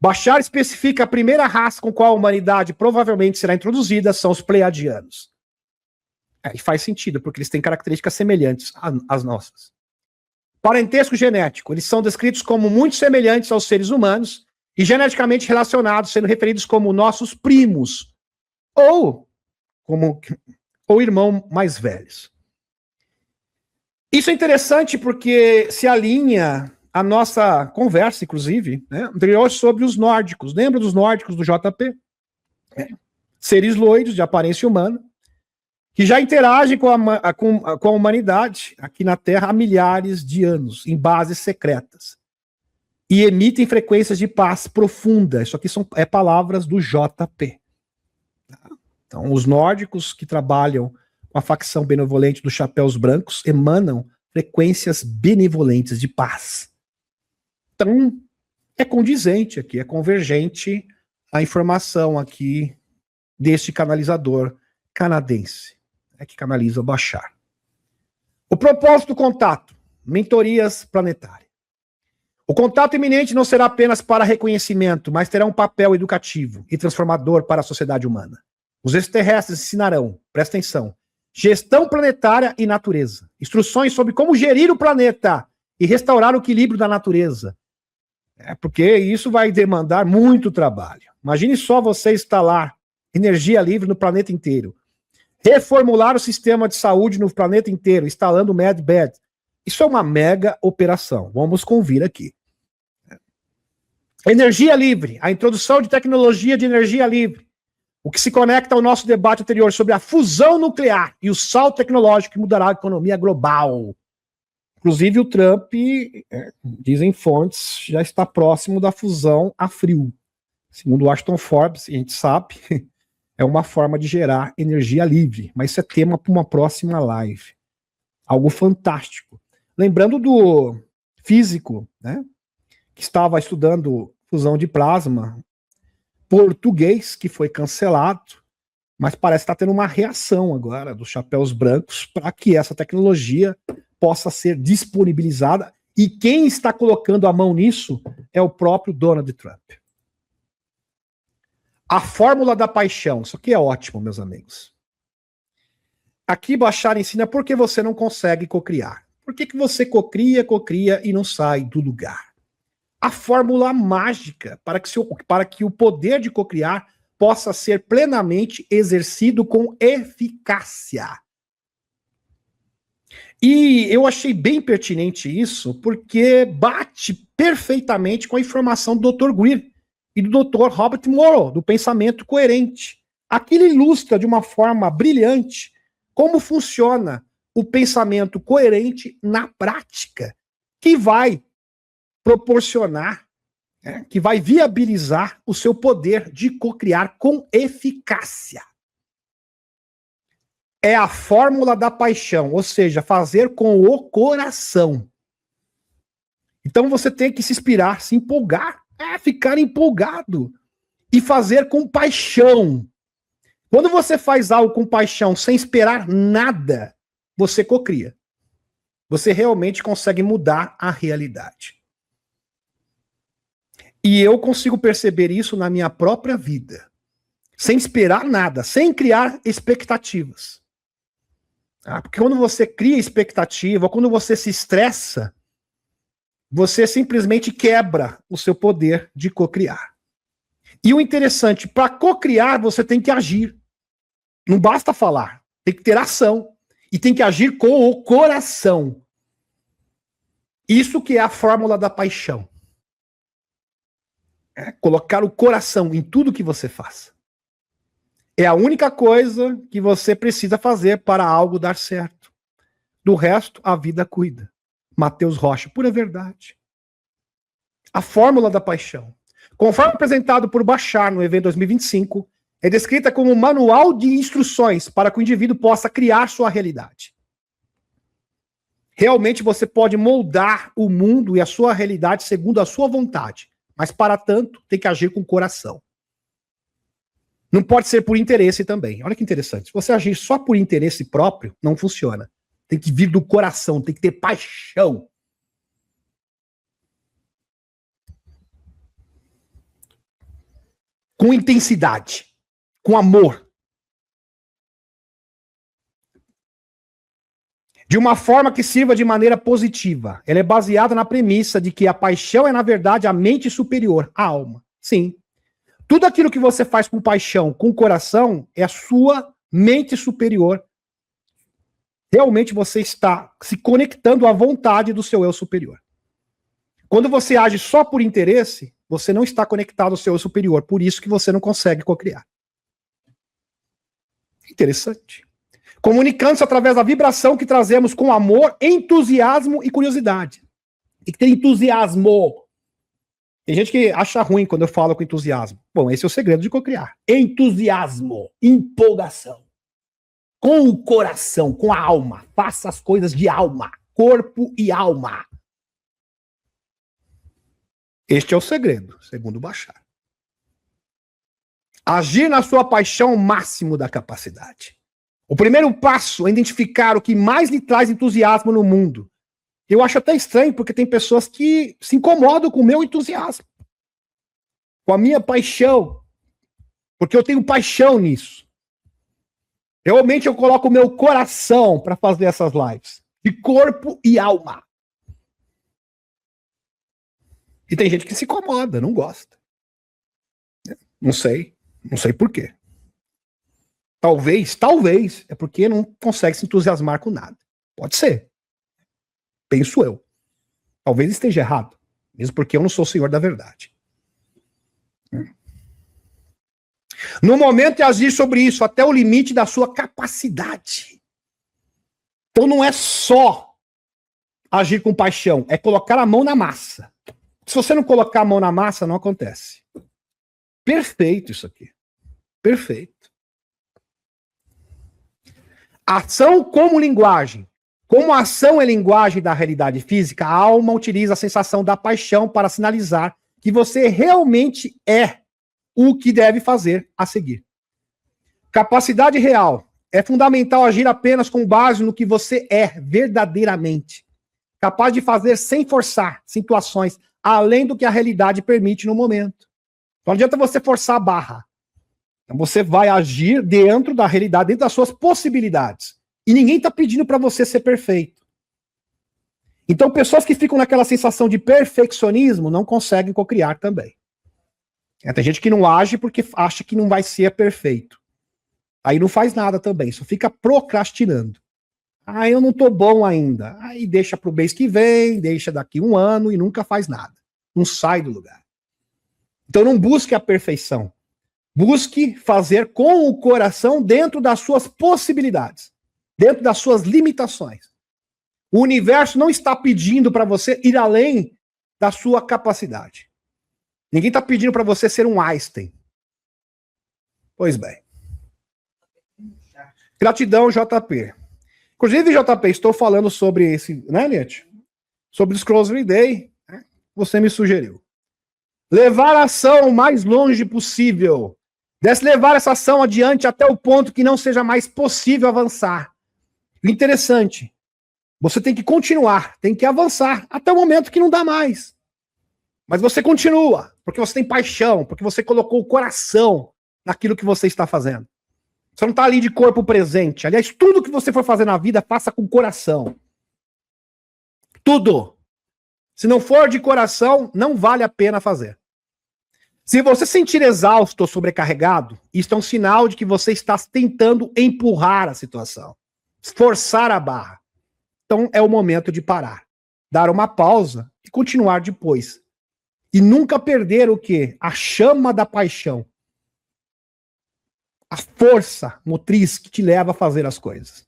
B: Bashar especifica a primeira raça com qual a humanidade provavelmente será introduzida, são os Pleiadianos. E faz sentido, porque eles têm características semelhantes às nossas. Parentesco genético. Eles são descritos como muito semelhantes aos seres humanos e geneticamente relacionados, sendo referidos como nossos primos ou irmão mais velhos. Isso é interessante porque se alinha a nossa conversa, inclusive, né, anterior sobre os nórdicos. Lembra dos nórdicos do JP? Seres loiros de aparência humana, que já interagem com a humanidade aqui na Terra há milhares de anos, em bases secretas. E emitem frequências de paz profunda. Isso aqui são palavras do JP. Então, os nórdicos que trabalham com a facção benevolente dos chapéus brancos emanam frequências benevolentes de paz. Então, é condizente aqui, é convergente a informação aqui deste canalizador canadense, que canaliza o Bashar. O propósito do contato. mentorias planetárias. O contato iminente não será apenas para reconhecimento, mas terá um papel educativo e transformador para a sociedade humana. Os extraterrestres ensinarão, presta atenção, gestão planetária e natureza. Instruções sobre como gerir o planeta e restaurar o equilíbrio da natureza. Porque isso vai demandar muito trabalho. Imagine só você instalar energia livre no planeta inteiro. Reformular o sistema de saúde no planeta inteiro, instalando o MedBed. Isso é uma mega operação. Vamos convir aqui. Energia livre. A introdução de tecnologia de energia livre. O que se conecta ao nosso debate anterior sobre a fusão nuclear e o salto tecnológico que mudará a economia global. Inclusive o Trump, dizem fontes, já está próximo da fusão a frio. Segundo o Washington Forbes, a gente sabe, é uma forma de gerar energia livre. Mas isso é tema para uma próxima live. Algo fantástico. Lembrando do físico, né, que estava estudando fusão de plasma, português, que foi cancelado, mas parece estar tendo uma reação agora dos chapéus brancos para que essa tecnologia possa ser disponibilizada, e quem está colocando a mão nisso é o próprio Donald Trump. A fórmula da paixão, isso aqui é ótimo, meus amigos. Aqui Bashar ensina por que você não consegue cocriar. Por que você cocria e não sai do lugar? A fórmula mágica para que o poder de cocriar possa ser plenamente exercido com eficácia. E eu achei bem pertinente isso, porque bate perfeitamente com a informação do Dr. Greer e do Dr. Robert Morrow, do pensamento coerente. Aqui ele ilustra de uma forma brilhante como funciona o pensamento coerente na prática, que vai proporcionar, que vai viabilizar o seu poder de cocriar com eficácia. É a fórmula da paixão, ou seja, fazer com o coração. Então você tem que se inspirar, se empolgar, ficar empolgado e fazer com paixão. Quando você faz algo com paixão, sem esperar nada, você cocria. Você realmente consegue mudar a realidade. E eu consigo perceber isso na minha própria vida. Sem esperar nada, sem criar expectativas. Porque quando você cria expectativa, ou quando você se estressa, você simplesmente quebra o seu poder de cocriar. E o interessante, para cocriar, você tem que agir. Não basta falar, tem que ter ação. E tem que agir com o coração. Isso que é a fórmula da paixão. Colocar o coração em tudo que você faz. É a única coisa que você precisa fazer para algo dar certo. Do resto, a vida cuida. Mateus Rocha, pura verdade. A fórmula da paixão, conforme apresentado por Bashar no evento 2025, é descrita como um manual de instruções para que o indivíduo possa criar sua realidade. Realmente você pode moldar o mundo e a sua realidade segundo a sua vontade, mas para tanto tem que agir com o coração. Não pode ser por interesse também. Olha que interessante. Se você agir só por interesse próprio, não funciona. Tem que vir do coração, tem que ter paixão. Com intensidade, com amor. De uma forma que sirva de maneira positiva. Ela é baseada na premissa de que a paixão é, na verdade, a mente superior, a alma. Sim. Tudo aquilo que você faz com paixão, com coração, é a sua mente superior. Realmente você está se conectando à vontade do seu eu superior. Quando você age só por interesse, você não está conectado ao seu eu superior. Por isso que você não consegue cocriar. Interessante. Comunicando-se através da vibração que trazemos com amor, entusiasmo e curiosidade. Tem que ter entusiasmo. Tem gente que acha ruim quando eu falo com entusiasmo. Bom, esse é o segredo de cocriar. Entusiasmo, empolgação. Com o coração, com a alma. Faça as coisas de alma, corpo e alma. Este é o segredo, segundo Bashar. Agir na sua paixão máximo da capacidade. O primeiro passo é identificar o que mais lhe traz entusiasmo no mundo. Eu acho até estranho, porque tem pessoas que se incomodam com o meu entusiasmo, com a minha paixão, porque eu tenho paixão nisso. Realmente eu coloco o meu coração para fazer essas lives, de corpo e alma. E tem gente que se incomoda, não gosta. Não sei por quê. Talvez, é porque não consegue se entusiasmar com nada. Pode ser. Penso eu. Talvez esteja errado, mesmo porque eu não sou o senhor da verdade. No momento de agir sobre isso, até o limite da sua capacidade. Então não é só agir com paixão, é colocar a mão na massa. Se você não colocar a mão na massa, não acontece. Perfeito isso aqui. Perfeito. Ação como linguagem. Como a ação é linguagem da realidade física, a alma utiliza a sensação da paixão para sinalizar que você realmente é o que deve fazer a seguir. Capacidade real. É fundamental agir apenas com base no que você é verdadeiramente. Capaz de fazer sem forçar situações além do que a realidade permite no momento. Não adianta você forçar a barra. Então você vai agir dentro da realidade, dentro das suas possibilidades. E ninguém está pedindo para você ser perfeito. Então pessoas que ficam naquela sensação de perfeccionismo não conseguem cocriar também. Tem gente que não age porque acha que não vai ser perfeito. Aí não faz nada também, só fica procrastinando. Ah, eu não tô bom ainda. Aí deixa pro mês que vem, deixa daqui 1 ano e nunca faz nada. Não sai do lugar. Então não busque a perfeição. Busque fazer com o coração dentro das suas possibilidades, dentro das suas limitações. O universo não está pedindo para você ir além da sua capacidade. Ninguém está pedindo para você ser um Einstein. Pois bem. Gratidão, JP. Inclusive, JP, estou falando sobre esse, né, Nietzsche? Sobre o Scrolls Every Day, né? Você me sugeriu. Levar a ação o mais longe possível. Deve levar essa ação adiante até o ponto que não seja mais possível avançar. O interessante, você tem que continuar, tem que avançar até o momento que não dá mais. Mas você continua, porque você tem paixão, porque você colocou o coração naquilo que você está fazendo. Você não está ali de corpo presente. Aliás, tudo que você for fazer na vida, faça com coração. Tudo. Se não for de coração, não vale a pena fazer. Se você se sentir exausto ou sobrecarregado, isso é um sinal de que você está tentando empurrar a situação, forçar a barra. Então é o momento de parar, dar uma pausa e continuar depois. E nunca perder o quê? A chama da paixão. A força motriz que te leva a fazer as coisas.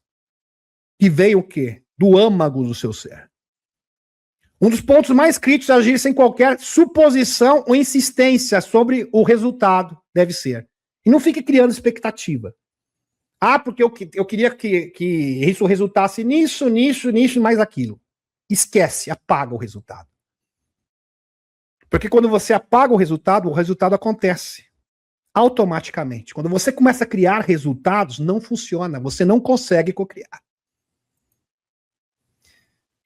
B: Que vem o quê? Do âmago do seu ser. Um dos pontos mais críticos é agir sem qualquer suposição ou insistência sobre o resultado deve ser. E não fique criando expectativa. Ah, porque eu queria que isso resultasse nisso, mais aquilo. Esquece, apaga o resultado. Porque quando você apaga o resultado acontece automaticamente. Quando você começa a criar resultados, não funciona, você não consegue cocriar.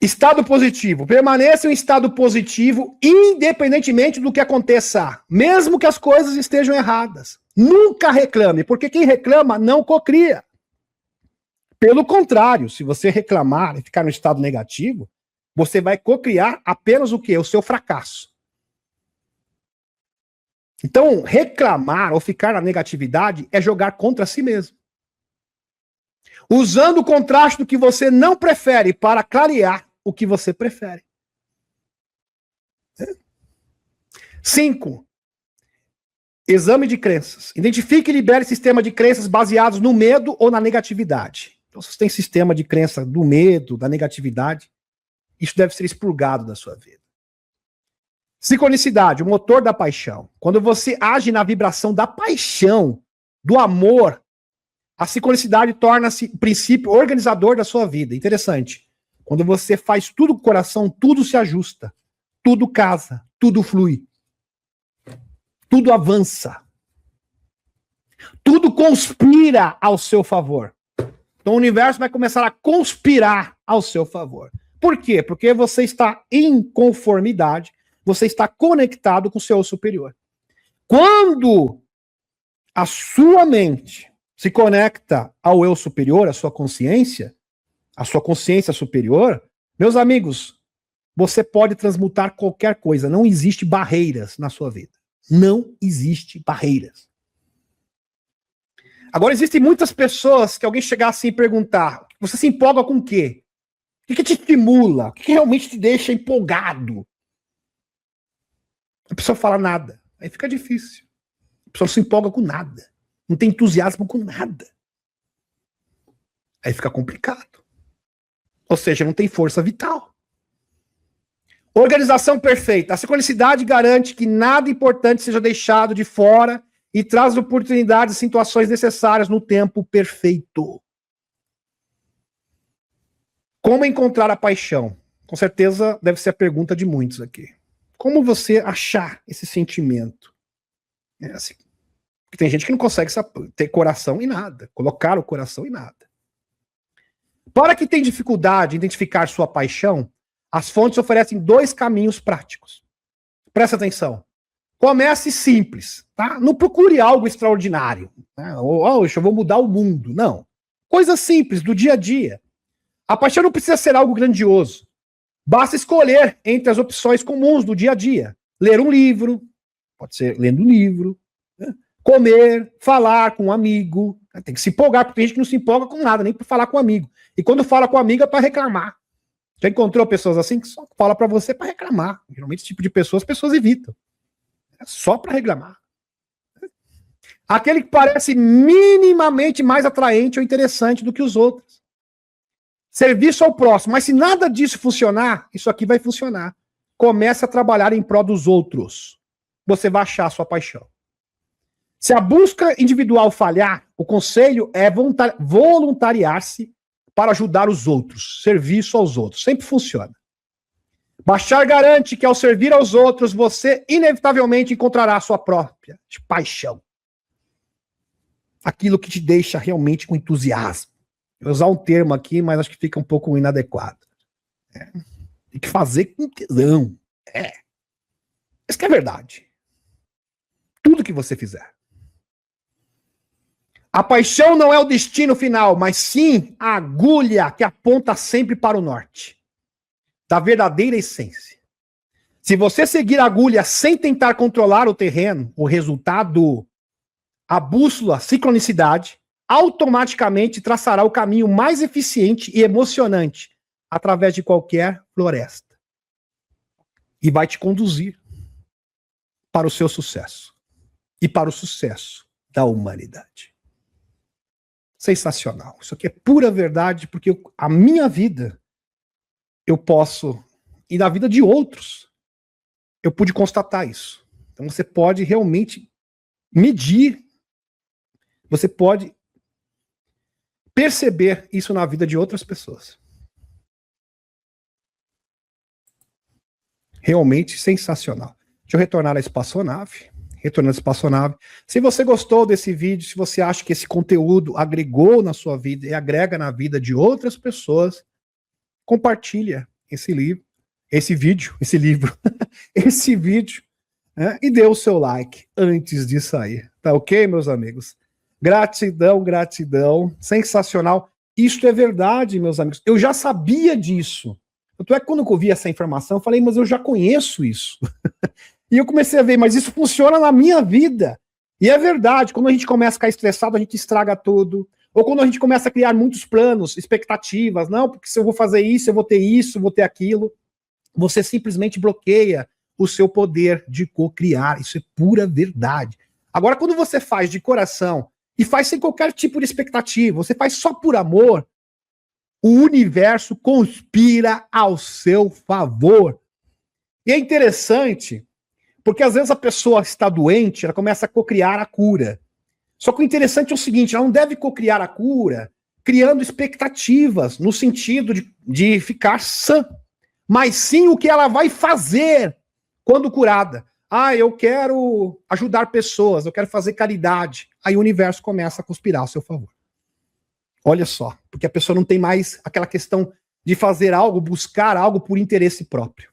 B: Estado positivo. Permaneça em estado positivo, independentemente do que aconteça, mesmo que as coisas estejam erradas. Nunca reclame, porque quem reclama não cocria. Pelo contrário, se você reclamar e ficar no estado negativo, você vai cocriar apenas o quê? O seu fracasso. Então, reclamar ou ficar na negatividade é jogar contra si mesmo. Usando o contraste do que você não prefere para clarear o que você prefere. 5. Exame de crenças. Identifique e libere sistema de crenças baseados no medo ou na negatividade. Então, se você tem sistema de crença do medo, da negatividade, isso deve ser expurgado da sua vida. Sincronicidade, o motor da paixão. Quando você age na vibração da paixão, do amor, a sincronicidade torna-se o princípio organizador da sua vida. Interessante. Quando você faz tudo com o coração, tudo se ajusta. Tudo casa, tudo flui. Tudo avança. Tudo conspira ao seu favor. Então o universo vai começar a conspirar ao seu favor. Por quê? Porque você está em conformidade, você está conectado com o seu eu superior. Quando a sua mente se conecta ao eu superior, à sua consciência superior, meus amigos, você pode transmutar qualquer coisa. Não existe barreiras na sua vida. Não existe barreiras. Agora, existem muitas pessoas que alguém chegar assim e perguntar, você se empolga com o quê? O que te estimula? O que realmente te deixa empolgado? A pessoa fala nada. Aí fica difícil. A pessoa não se empolga com nada. Não tem entusiasmo com nada. Aí fica complicado. Ou seja, não tem força vital. Organização perfeita. A sincronicidade garante que nada importante seja deixado de fora e traz oportunidades e situações necessárias no tempo perfeito. Como encontrar a paixão? Com certeza deve ser a pergunta de muitos aqui. Como você achar esse sentimento? É assim, porque tem gente que não consegue ter coração em nada, colocar o coração em nada. Para quem tem dificuldade em identificar sua paixão, as fontes oferecem 2 caminhos práticos. Presta atenção. Comece simples, tá? Não procure algo extraordinário. Né? Hoje eu vou mudar o mundo. Não. Coisas simples, do dia a dia. A paixão não precisa ser algo grandioso. Basta escolher entre as opções comuns do dia a dia. Ler um livro, pode ser lendo um livro, né? Comer, falar com um amigo. Tem que se empolgar, porque tem gente que não se empolga com nada, nem para falar com um amigo. E quando fala com um amigo é para reclamar. Já encontrou pessoas assim que só fala para você para reclamar. Geralmente esse tipo de pessoas, as pessoas evitam. É só para reclamar. Aquele que parece minimamente mais atraente ou interessante do que os outros. Serviço ao próximo. Mas se nada disso funcionar, isso aqui vai funcionar. Comece a trabalhar em prol dos outros. Você vai achar a sua paixão. Se a busca individual falhar, o conselho é voluntariar-se para ajudar os outros. Serviço aos outros. Sempre funciona. Bashar garante que ao servir aos outros, você inevitavelmente encontrará a sua própria paixão. Aquilo que te deixa realmente com entusiasmo. Eu vou usar um termo aqui, mas acho que fica um pouco inadequado. Tem que fazer com tesão. Isso que é verdade. Tudo que você fizer. A paixão não é o destino final, mas sim a agulha que aponta sempre para o norte. Da verdadeira essência. Se você seguir a agulha sem tentar controlar o terreno, o resultado, a bússola, a sincronicidade, automaticamente traçará o caminho mais eficiente e emocionante através de qualquer floresta. E vai te conduzir para o seu sucesso e para o sucesso da humanidade. Sensacional. Isso aqui é pura verdade, porque a minha vida eu posso, e na vida de outros, eu pude constatar isso. Então você pode realmente medir, você pode perceber isso na vida de outras pessoas. Realmente sensacional. Deixa eu retornar à espaçonave. Retornando à espaçonave. Se você gostou desse vídeo, se você acha que esse conteúdo agregou na sua vida e agrega na vida de outras pessoas, compartilha esse livro, esse vídeo, né, e dê o seu like antes de sair. Tá ok, meus amigos? Gratidão, gratidão. Sensacional. Isto é verdade, meus amigos. Eu já sabia disso. Tanto é que quando eu vi essa informação, eu falei, mas eu já conheço isso. E eu comecei a ver, mas isso funciona na minha vida. E é verdade, quando a gente começa a ficar estressado, a gente estraga tudo. Ou quando a gente começa a criar muitos planos, expectativas, não, porque se eu vou fazer isso, eu vou ter isso, eu vou ter aquilo. Você simplesmente bloqueia o seu poder de co-criar. Isso é pura verdade. Agora, quando você faz de coração e faz sem qualquer tipo de expectativa, você faz só por amor, o universo conspira ao seu favor. E é interessante, porque às vezes a pessoa está doente, ela começa a cocriar a cura. Só que o interessante é o seguinte, ela não deve cocriar a cura criando expectativas no sentido de ficar sã, mas sim o que ela vai fazer quando curada. Ah, eu quero ajudar pessoas, eu quero fazer caridade. Aí o universo começa a conspirar ao seu favor. Olha só, porque a pessoa não tem mais aquela questão de fazer algo, buscar algo por interesse próprio.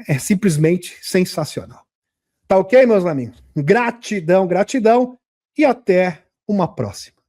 B: É simplesmente sensacional. Tá ok, meus amigos? Gratidão, gratidão e até uma próxima.